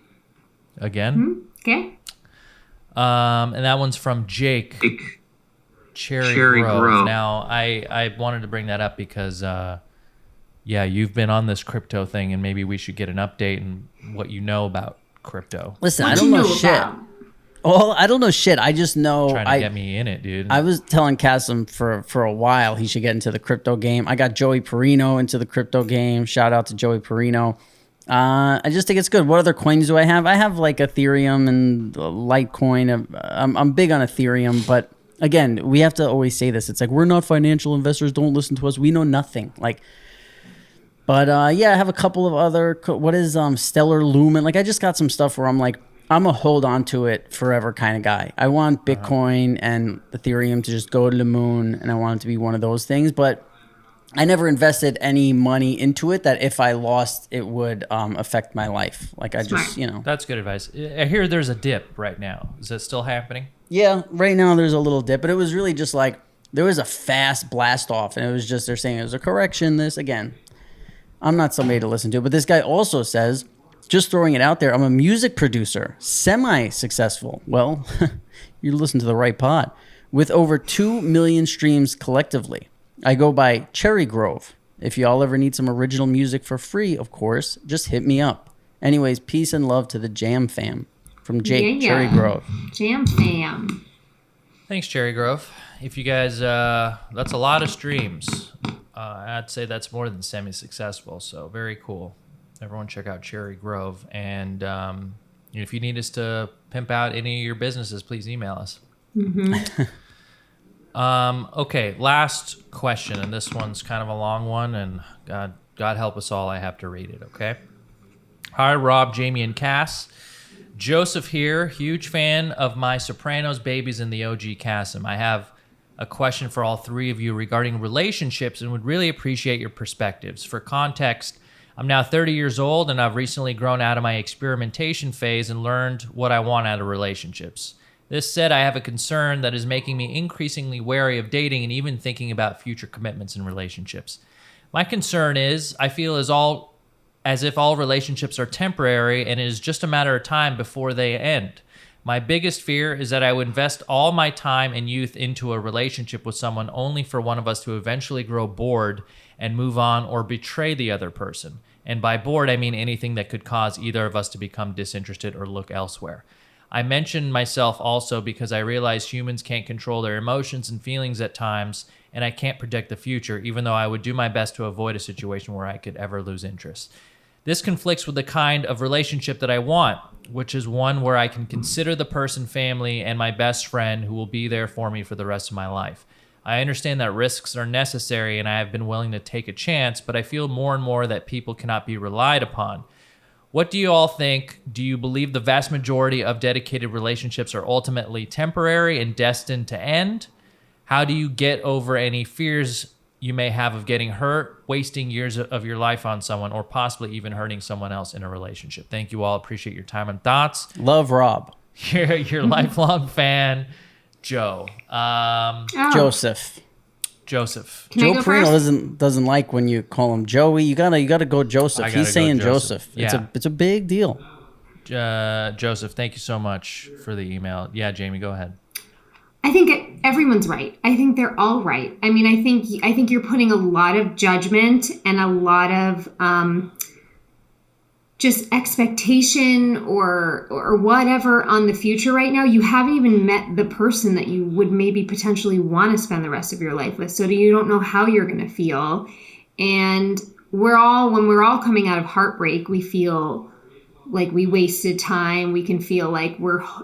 Again. Okay. And that one's from Jake. Cherry Grove. Now, I wanted to bring that up because, you've been on this crypto thing, and maybe we should get an update on what you know about crypto. Listen, I don't know shit. Well, I don't know shit. I just know. Trying to get me in it, dude. I was telling Cassim for a while he should get into the crypto game. I got Joey Perino into the crypto game. Shout out to Joey Perino. I just think it's good. What other coins do I have? I have like Ethereum and Litecoin. I'm big on Ethereum, but again, we have to always say this. It's like, we're not financial investors. Don't listen to us. We know nothing. But I have a couple of other. What is Stellar Lumen? Like, I just got some stuff where I'm like, I'm a hold on to it forever kind of guy. I want Bitcoin and Ethereum to just go to the moon, and I want it to be one of those things. But I never invested any money into it that if I lost, it would affect my life. Like, I just, That's good advice. I hear there's a dip right now. Is that still happening? Yeah, right now there's a little dip, but it was really just like, there was a fast blast off, and it was just, they're saying it was a correction, this, again. I'm not somebody to listen to, but this guy also says, Just throwing it out there, I'm a music producer, semi-successful. Well, you listen to the right pod. With over 2 million streams collectively. I go by Cherry Grove. If y'all ever need some original music for free, of course, just hit me up. Anyways, peace and love to the Jam Fam. From Jake, Cherry Grove. Jam Fam. Thanks, Cherry Grove. If you guys, that's a lot of streams. I'd say that's more than semi-successful, so very cool. Everyone check out Cherry Grove. And if you need us to pimp out any of your businesses, please email us. Mm-hmm. Okay, last question, and this one's kind of a long one, and God help us all, I have to read it, okay? Hi, Rob, Jamie, and Cass. Joseph here, huge fan of my Sopranos babies and the OG Cassim. I have a question for all three of you regarding relationships and would really appreciate your perspectives. For context, I'm now 30 years old and I've recently grown out of my experimentation phase and learned what I want out of relationships. This said, I have a concern that is making me increasingly wary of dating and even thinking about future commitments in relationships. My concern is I feel as if all relationships are temporary and it is just a matter of time before they end. My biggest fear is that I would invest all my time and youth into a relationship with someone only for one of us to eventually grow bored and move on or betray the other person. And by bored, I mean anything that could cause either of us to become disinterested or look elsewhere. I mention myself also because I realize humans can't control their emotions and feelings at times, and I can't predict the future, even though I would do my best to avoid a situation where I could ever lose interest. This conflicts with the kind of relationship that I want, which is one where I can consider the person family and my best friend who will be there for me for the rest of my life. I understand that risks are necessary and I have been willing to take a chance, but I feel more and more that people cannot be relied upon. What do you all think? Do you believe the vast majority of dedicated relationships are ultimately temporary and destined to end? How do you get over any fears you may have of getting hurt, wasting years of your life on someone, or possibly even hurting someone else in a relationship? Thank you all. Appreciate your time and thoughts. Love, Rob. Your lifelong fan, Joe. Joseph. Can I Joe go Perino first? doesn't like when you call him Joey. You gotta go Joseph. He's saying Joseph. Yeah. It's a big deal. Joseph, thank you so much for the email. Yeah, Jamie, go ahead. I think everyone's right. I think they're all right. I mean, I think you're putting a lot of judgment and a lot of just expectation or whatever on the future right now. You haven't even met the person that you would maybe potentially want to spend the rest of your life with. So you don't know how you're going to feel. And when we're all coming out of heartbreak, we feel like we wasted time. We can feel like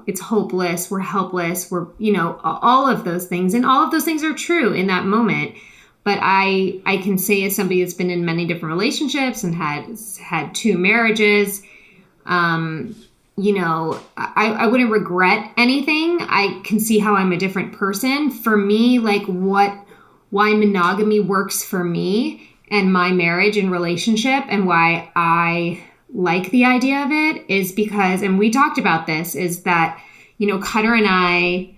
it's hopeless, we're helpless, we're, all of those things. And all of those things are true in that moment. But I can say, as somebody that's been in many different relationships and had 2 marriages, I wouldn't regret anything. I can see how I'm a different person. For me, why monogamy works for me and my marriage and relationship, and why I like the idea of it is because, and we talked about this, is that, Cutter and I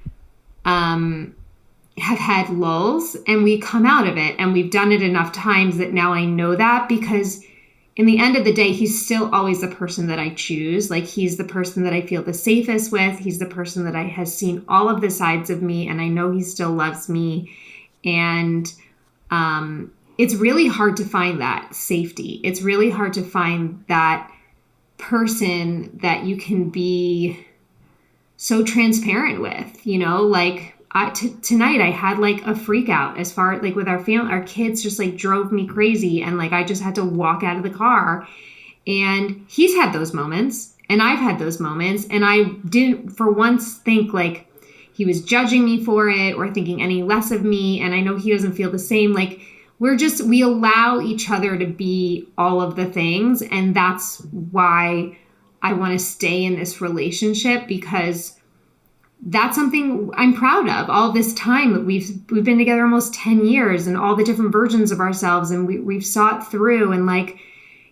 have had lulls and we come out of it, and we've done it enough times that now I know that, because in the end of the day, he's still always the person that I choose. He's the person that I feel the safest with. He's the person that has seen all of the sides of me, and I know he still loves me. And it's really hard to find that safety. It's really hard to find that person that you can be so transparent with, tonight I had a freak out as far with our family. Our kids just drove me crazy, and I just had to walk out of the car. And he's had those moments and I've had those moments, and I didn't for once think he was judging me for it or thinking any less of me. And I know he doesn't feel the same. We allow each other to be all of the things. And that's why I want to stay in this relationship, because that's something I'm proud of. All this time that we've been together almost 10 years, and all the different versions of ourselves, and we've sought through, and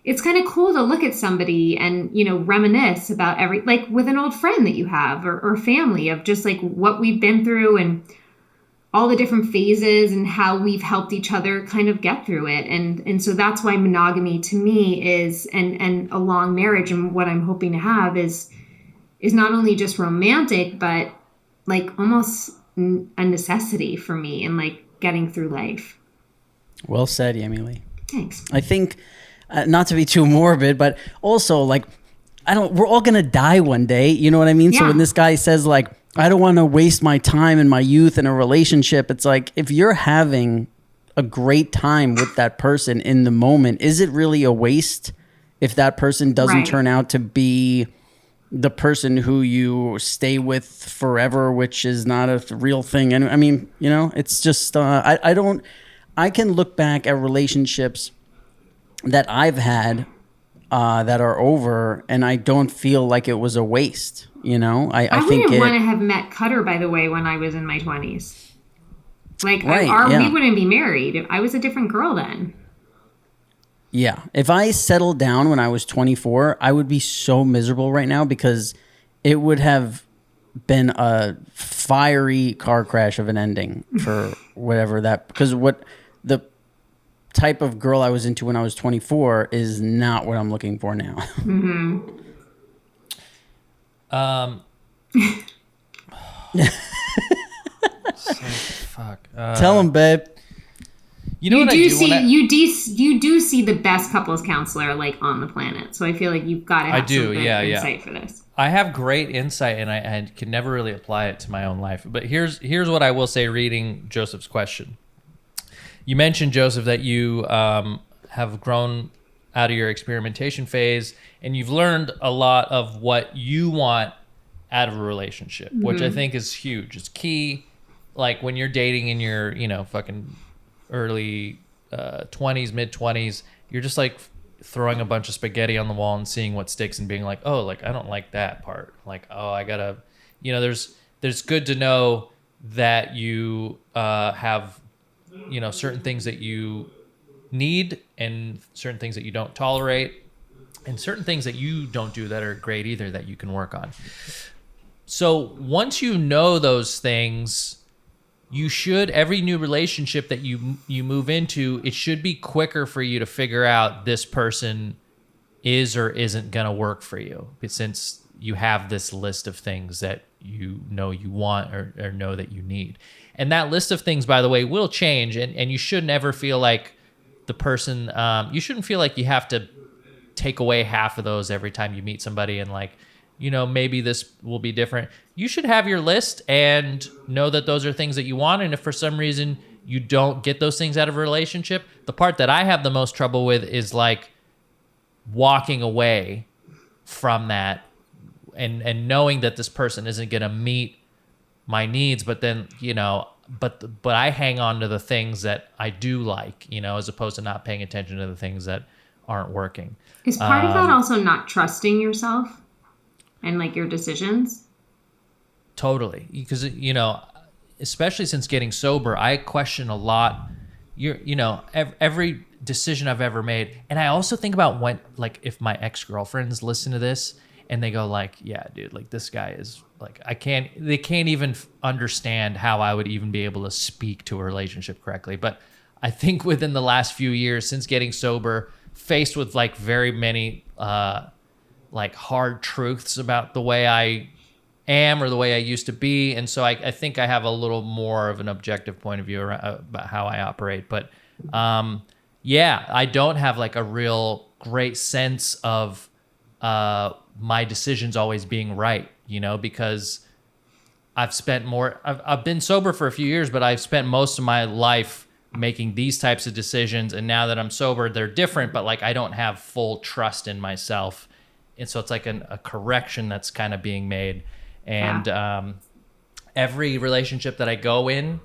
it's kind of cool to look at somebody and, reminisce about with an old friend that you have or family, of just what we've been through. And all the different phases and how we've helped each other kind of get through it. And so that's why monogamy to me is, and a long marriage and what I'm hoping to have is not only just romantic, but like almost a necessity for me in like getting through life. Well said, Jamie-Lynn. Thanks. I think, not to be too morbid, but also like, we're all going to die one day. You know what I mean? Yeah. So when this guy says like, I don't want to waste my time and my youth in a relationship, it's like, if you're having a great time with that person in the moment, is it really a waste if that person doesn't turn out to be the person who you stay with forever, which is not a real thing? And I mean, you know, it's just, I can look back at relationships that I've had that are over, and I don't feel like it was a waste. You know, I think wouldn't want to have met Cutter, by the way, when I was in my 20s. Like, we wouldn't be married. I was a different girl then. Yeah. If I settled down when I was 24, I would be so miserable right now because it would have been a fiery car crash of an ending for whatever that, because what the type of girl I was into when I was 24 is not what I'm looking for now. Mm-hmm. Fuck. Tell him, babe. You know, you do see the best couples counselor like on the planet. So I feel like you've got to have some good insight for this. I have great insight, and I can never really apply it to my own life. But here's what I will say. Reading Joseph's question, you mentioned, Joseph, that you have grown out of your experimentation phase, and you've learned a lot of what you want out of a relationship, which I think is huge. It's key. Like when you're dating in your, fucking early 20s, mid 20s, you're just like throwing a bunch of spaghetti on the wall and seeing what sticks and being like, oh, like I don't like that part. Like, oh, I gotta, there's good to know that you have, certain things that you need and certain things that you don't tolerate and certain things that you don't do that are great either that you can work on. So once you know those things, you should, every new relationship that you move into, it should be quicker for you to figure out this person is or isn't going to work for you, since you have this list of things that you know you want or know that you need. And that list of things, by the way, will change. And you shouldn't ever feel like the person, you shouldn't feel like you have to take away half of those every time you meet somebody and like, maybe this will be different. You should have your list and know that those are things that you want. And if for some reason you don't get those things out of a relationship, the part that I have the most trouble with is like walking away from that and knowing that this person isn't going to meet my needs, but then, but I hang on to the things that I do like, as opposed to not paying attention to the things that aren't working. Is part of that also not trusting yourself and like your decisions? Totally. Because, especially since getting sober, I question a lot every decision I've ever made. And I also think about when, like, if my ex-girlfriends listen to this and they go like, yeah, dude, like this guy is like, they can't even understand how I would even be able to speak to a relationship correctly. But I think within the last few years since getting sober, faced with like very many, like hard truths about the way I am or the way I used to be. And so I think I have a little more of an objective point of view about how I operate. But I don't have like a real great sense of my decisions always being right, because I've been sober for a few years, but I've spent most of my life making these types of decisions. And now that I'm sober, they're different, but like I don't have full trust in myself. And so it's like a correction that's kind of being made. And every relationship that I go in,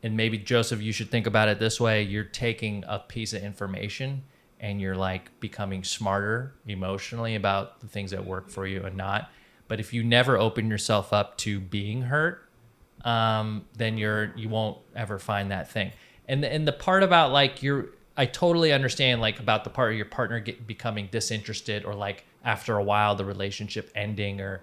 and maybe Joseph, you should think about it this way, you're taking a piece of information and you're like becoming smarter emotionally about the things that work for you and not. But if you never open yourself up to being hurt, then you won't ever find that thing. And the part about like I totally understand like about the part of your partner becoming disinterested or like after a while the relationship ending, or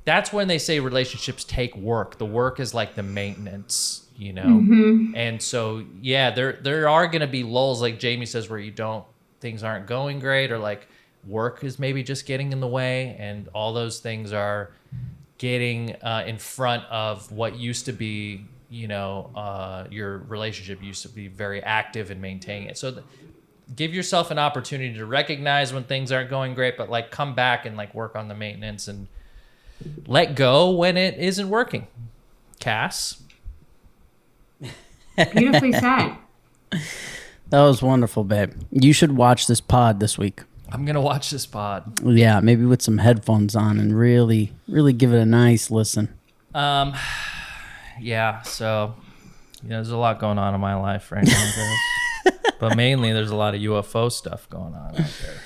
that's when they say relationships take work. The work is like the maintenance, you know? Mm-hmm. And so, yeah, there are going to be lulls, like Jamie says, where things aren't going great, or like work is maybe just getting in the way, and all those things are getting in front of what used to be, you know, your relationship used to be very active in maintaining it. So give yourself an opportunity to recognize when things aren't going great, but like come back and like work on the maintenance and let go when it isn't working. Cass? Beautifully said. That was wonderful, babe. You should watch this pod this week. I'm going to watch this pod. Yeah, maybe with some headphones on and really, really give it a nice listen. Yeah, so there's a lot going on in my life right now, guys. But mainly there's a lot of UFO stuff going on out there.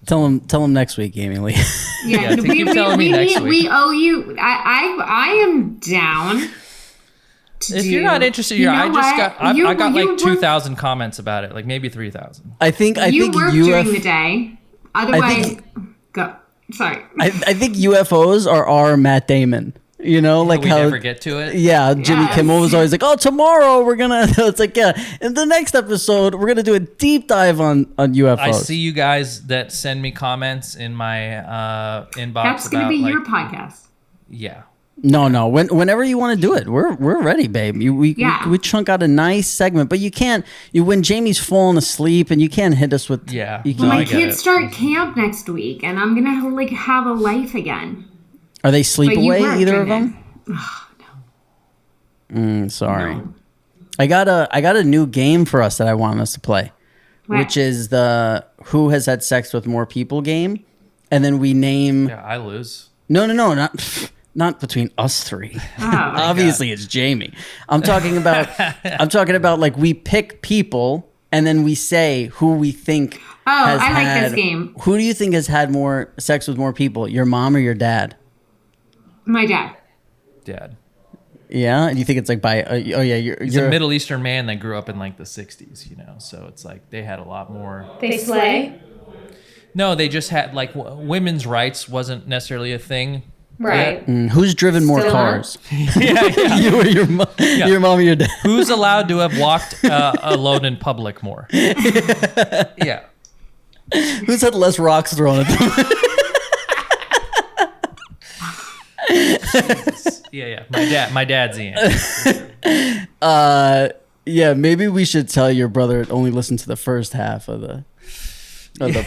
Tell him next week, Jamie-Lynn. Yeah, keep telling me next week. We owe you. I am down. If you're not interested, I got like 2,000 comments about it, like maybe 3,000. I think you work during the day. Otherwise, go. Sorry. I think UFOs are our Matt Damon. You know, like we how never get to it. Yeah, Jimmy Kimmel was always like, "Oh, tomorrow we're gonna." It's like, yeah, in the next episode we're gonna do a deep dive on UFOs. I see you guys that send me comments in my inbox. That's gonna be your podcast. Yeah. No. Whenever you want to do it, we're ready, babe. We chunk out a nice segment, but you can't. When Jamie's falling asleep, and you can't hit us with. Yeah. Well, my kids start camp next week, and I'm gonna have a life again. Are they sleepaway, either of them? Oh, no. Sorry. No. I got a new game for us that I want us to play, which is the Who Has Had Sex with More People game, and then we name. Yeah, I lose. No, not between us three. Oh, Obviously, it's Jamie. I'm talking about like we pick people and then we say who we think. Oh, I like this game. Who do you think has had more sex with more people? Your mom or your dad? My dad. Dad. Yeah, and you think it's like by He's a Middle Eastern man that grew up in like the 60s, you know. So it's like they had a lot more. They slay? No, they just had like women's rights wasn't necessarily a thing. Right. Who's driven more cars? Yeah. You or your mom? Yeah. Your mom or your dad? Who's allowed to have walked alone in public more? Yeah. Who's had less rocks thrown at them? Yeah. My dad's the answer. Yeah, maybe we should tell your brother only listen to the first half of the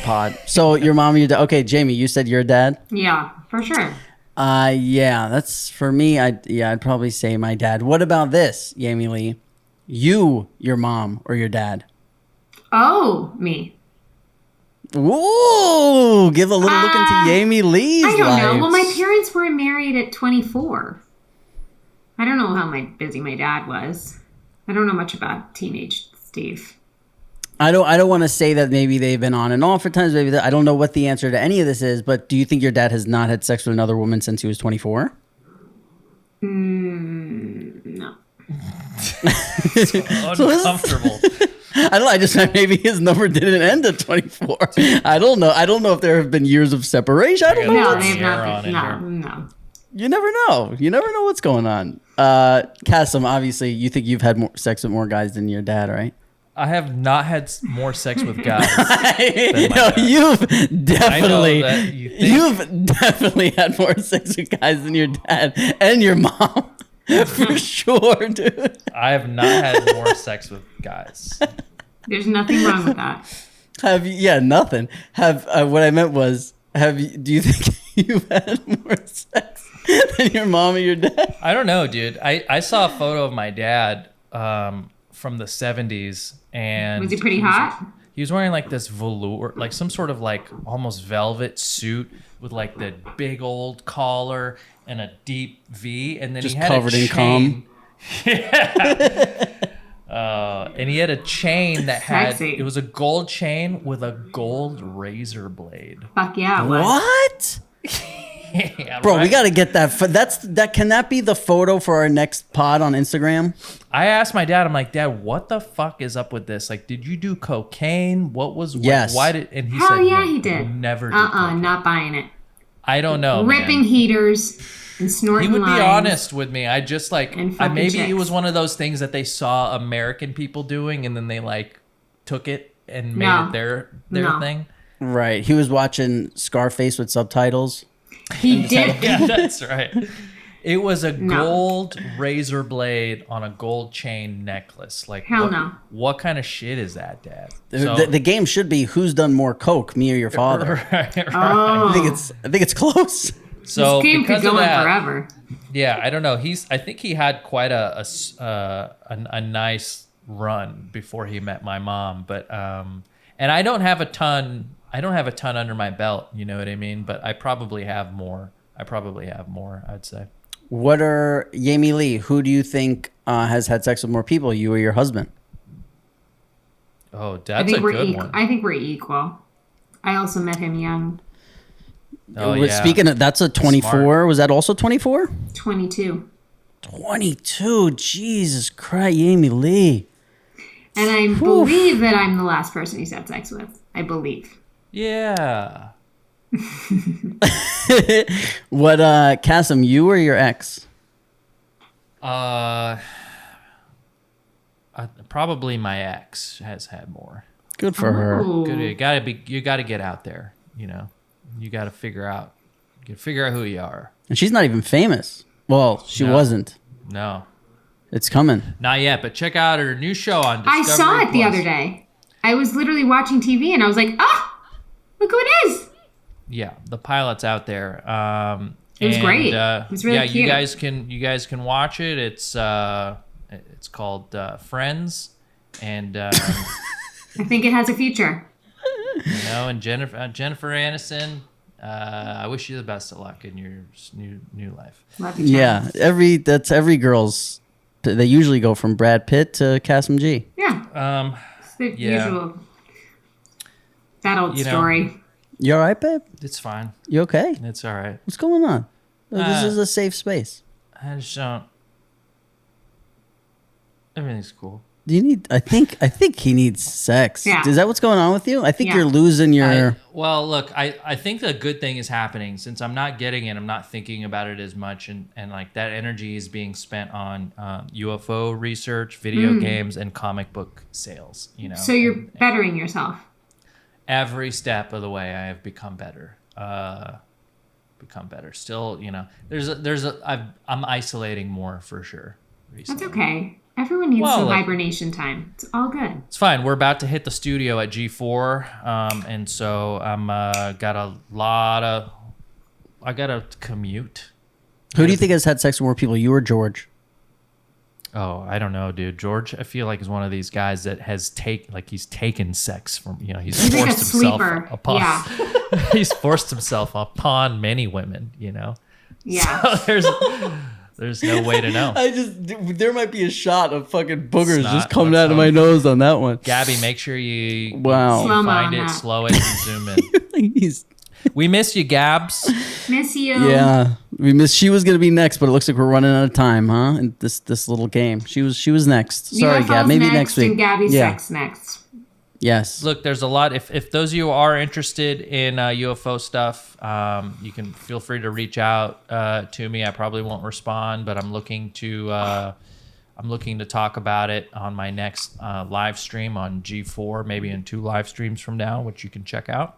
pod. So your mom and your dad. Okay, Jamie, you said your dad? Yeah, for sure. Yeah, that's for me. I'd probably say my dad. What about this, Jamie-Lynn? You, your mom, or your dad? Oh, me. Ooh, give a little look into Jamie-Lynn's life. I don't know. Well, my parents were married at 24. I don't know how busy my dad was. I don't know much about teenage Steve. I don't want to say that maybe they've been on and off for times. Maybe I don't know what the answer to any of this is. But do you think your dad has not had sex with another woman since he was 24? No. Uncomfortable. I don't know. I just maybe his number didn't end at 24. I don't know. I don't know if there have been years of separation. I don't know. No, they've not been. No. You never know. You never know what's going on. Kasim, obviously, you think you've had more sex with more guys than your dad, right? I have not had more sex with guys. You've definitely you've definitely had more sex with guys than your dad and your mom. For sure, dude. I have not had more sex with guys. There's nothing wrong with that. Have you? Yeah, nothing. Have what I meant was, do you think you've had more sex than your mom or your dad? I don't know, dude. I saw a photo of my dad from the 70s, and was he pretty hot? He was wearing like this velour, like some sort of like almost velvet suit with like the big old collar and a deep V, and then just he had covered a in chain. cum. Yeah. And he had a chain that Sexy. it was a gold chain with a gold razor blade. Fuck yeah. What? Yeah, Bro, right? we got to get that. Can that be the photo for our next pod on Instagram? I asked my dad, I'm like, Dad, what the fuck is up with this? Like, did you do cocaine? What was, yes. why did, and he Hell said, yeah, no, he did. Never did cocaine. Not buying it. I don't know, Ripping man. heaters. and snorting He would be lines. honest with me. I just And fucking maybe it chicks. was one of those things that they saw American people doing, and then they like took it and made it their No. thing. Right. He was watching Scarface with subtitles. He did. Yeah, that's right. It was a gold razor blade on a gold chain necklace. Like, Hell no. What kind of shit is that, Dad? The game should be who's done more coke, me or your father. Right. Oh. I think it's close. So This game could because go of on that, forever. yeah, I don't know. I think he had quite a nice run before he met my mom, but and I don't have a ton under my belt, you know what I mean? But I probably have more. I'd say. What are Jamie-Lynn? Who do you think has had sex with more people, you or your husband? Oh, that's a good one. I think we're equal. I also met him young. Oh, yeah. Speaking of, that's a 24. Smart. Was that also 24? 22. 22. Jesus Christ, Jamie-Lynn. And I believe that I'm the last person he's had sex with. I believe. Yeah. What, Kasim, you or your ex? Probably my ex has had more. Good for her. Ooh. Good. You gotta get out there. You know, you gotta figure out who you are. And she's not even famous. Well, she No. wasn't. No, It's coming. not yet. But check out her new show on Discovery I saw it the Plus. other day. I was literally watching TV and I was like, look who it is. Yeah, the pilot's out there. It was great. It was really yeah, cute. you guys can watch it. It's called Friends, and I think it has a future. and Jennifer Aniston. I wish you the best of luck in your new life. Love you, Yeah, Chad. that's every girl's. They usually go from Brad Pitt to Kasim G. Yeah. It's the yeah. usual. That old You know, story. You all right, babe? It's fine. You okay? It's all right. What's going on? This is a safe space. I just don't. Everything's cool. Do you need? I think he needs sex. Yeah. Is that what's going on with you? I think Yeah. you're losing your. Well, look, I think the good thing is happening since I'm not getting it. I'm not thinking about it as much, and like that energy is being spent on UFO research, video games, and comic book sales. You know, So you're And bettering yourself. every step of the way, I have become better. Still, you know, I'm isolating more for sure. Recently. That's okay. Everyone needs Well, some like- hibernation time. It's all good. It's fine. We're about to hit the studio at G4, and so I'm I gotta commute. Who do you think has had sex with more people, you or George? Oh, I don't know, dude. George, I feel like is one of these guys that has he's taken sex from, you know, he's He's like a forced himself sleeper. upon. Yeah. He's forced himself upon many women, you know. Yeah. So there's no way to know. There might be a shot of fucking boogers Snot, just coming let's out of my hope. nose on that one. Gabby, make sure you Wow. Slow-mo find on it, that. slow it, and zoom in. He's- We miss you, Gabs. Miss you. yeah, we missed. She was gonna be next, but it looks like we're running out of time, huh? In this little game, she was next. Sorry, UFO's Gab. Maybe next week. And Gabby's yeah. sex next. Yes. Look, there's a lot. If those of you are interested in UFO stuff, you can feel free to reach out to me. I probably won't respond, but I'm looking to talk about it on my next live stream on G4, maybe in 2 live streams from now, which you can check out.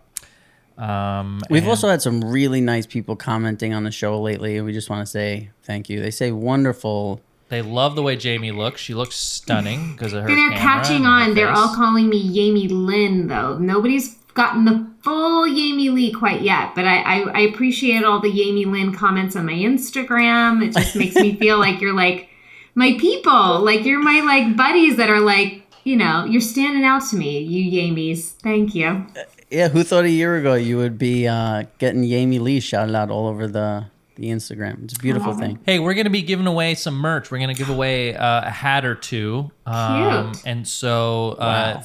We've also had some really nice people commenting on the show lately, and we just want to say thank you. They say wonderful. They love the way Jamie looks. She looks stunning because of her They're camera catching and her on. They're face. all calling me Jamie-Lynn, though. Nobody's gotten the full Jamie-Lee quite yet, but I appreciate all the Jamie-Lynn comments on my Instagram. It just makes me feel like you're like my people. Like you're my like buddies that are like, you know, you're standing out to me, you Jamies. Thank you. Yeah, who thought a year ago you would be getting Jamie-Lynn shouted out all over the Instagram? It's a beautiful thing. Hey, we're going to be giving away some merch. We're going to give away a hat or two. Cute. And so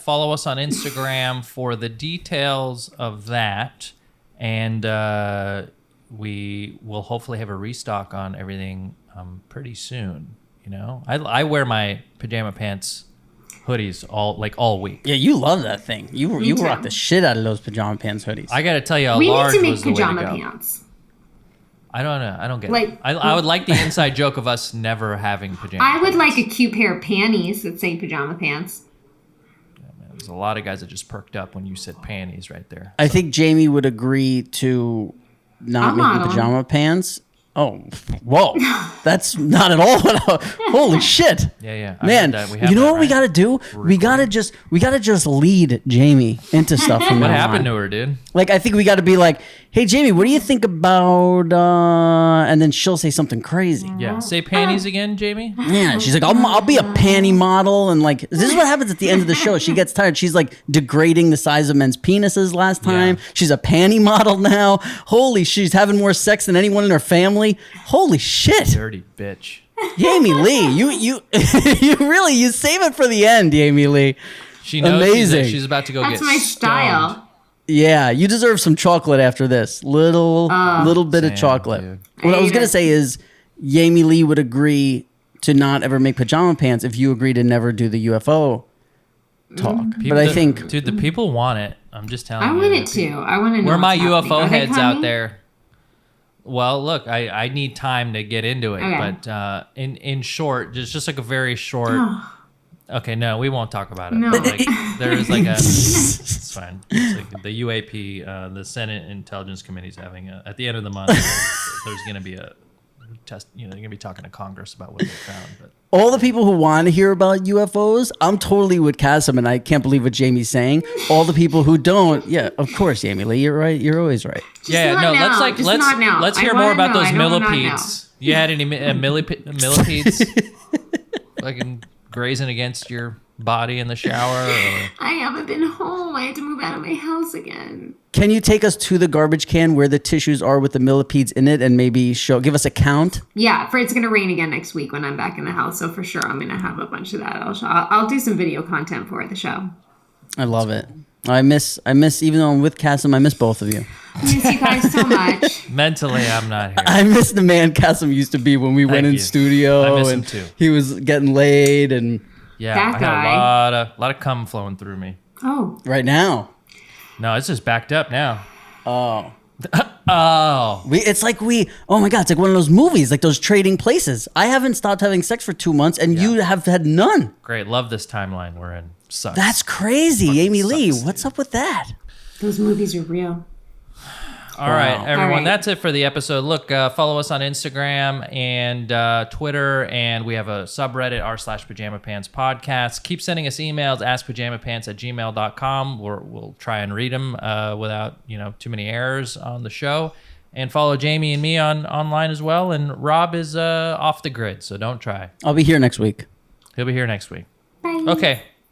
follow us on Instagram for the details of that. And we will hopefully have a restock on everything pretty soon. You know, I wear my pajama pants hoodies all week. Yeah, you love that thing. You too. rock the shit out of those pajama pants hoodies. I got to tell you, a We need large to make was the way to pajama go. pants. I don't know. I don't get Like- it. I would like the inside joke of us never having pajamas. I would like a cute pair of panties that say pajama pants. There's a lot of guys that just perked up when you said panties right there. I think Jamie would agree to not I'm making not pajama pants. Oh, whoa. That's not at all what holy shit. Yeah. I Man, heard that. We have you know that, what we right? got to do? We got to just lead Jamie into stuff from What now happened on. to her, dude? Like, I think we got to be like, hey, Jamie, what do you think about, and then she'll say something crazy. Yeah. Say panties again, Jamie? Yeah, she's like, I'll be a panty model. And like, this is what happens at the end of the show. She gets tired. She's like degrading the size of men's penises last time. Yeah. She's a panty model now. Holy, she's having more sex than anyone in her family. Holy shit. Dirty bitch. Jamie Lee, you you save it for the end, Jamie Lee. She knows Amazing. she's about to go That's get my stoned. style. Yeah, you deserve some chocolate after this. Little bit of Damn, chocolate. dude. What I was hate gonna it. say is, Jamie Lee would agree to not ever make pajama pants if you agree to never do the UFO talk. But I think dude, the people want it. I'm just telling I you. want it too. I want to know. Where are my what's happening. UFO Are they heads out coming? there? Well, look, I need time to get into it, Okay. but in short, just like a very short. Okay, no, we won't talk about it. No. Like, there is like a. It's fine. It's like the UAP, the Senate Intelligence Committee is having at the end of the month. There's going to be a test. You know, they're going to be talking to Congress about what they found. But all the people who want to hear about UFOs, I'm totally with Kasim, and I can't believe what Jamie's saying. All the people who don't, yeah, of course, Jamie Lee, you're right. You're always right. yeah, not no, now. Just not now. let's I hear wanna more about know. those I don't wanna millipedes. You had any millipedes? Fucking grazing against your body in the shower? Or? I haven't been home. I had to move out of my house again. Can you take us to the garbage can where the tissues are with the millipedes in it, and maybe give us a count? Yeah, it's going to rain again next week when I'm back in the house. So for sure, I'm going to have a bunch of that. I'll do some video content for the show. I love it. I miss. Even though I'm with Kasim, I miss both of you. I miss you guys so much. Mentally, I'm not here. I miss the man Kasim used to be when we went in you. studio. I miss him and too. He was getting laid, and Yeah, That I guy. had a lot of cum flowing through me. Oh, right now, No, it's just backed up now. oh, Oh, it's like oh my God, it's like one of those movies, like those trading places. I haven't stopped having sex for 2 months, and you have had none. great. Love this timeline we're in. Sucks. That's crazy, Fucking Amy Lee. sucks, What's up with that? those movies are real. All right, Wow. everyone. All right. That's it for the episode. Look, follow us on Instagram and Twitter, and we have a subreddit, r/Pajama Pants Podcast. Keep sending us emails, askpajamapants@gmail.com. We'll try and read them without too many errors on the show. And follow Jamie and me online as well. And Rob is off the grid, so don't try. I'll be here next week. He'll be here next week. Bye. Okay.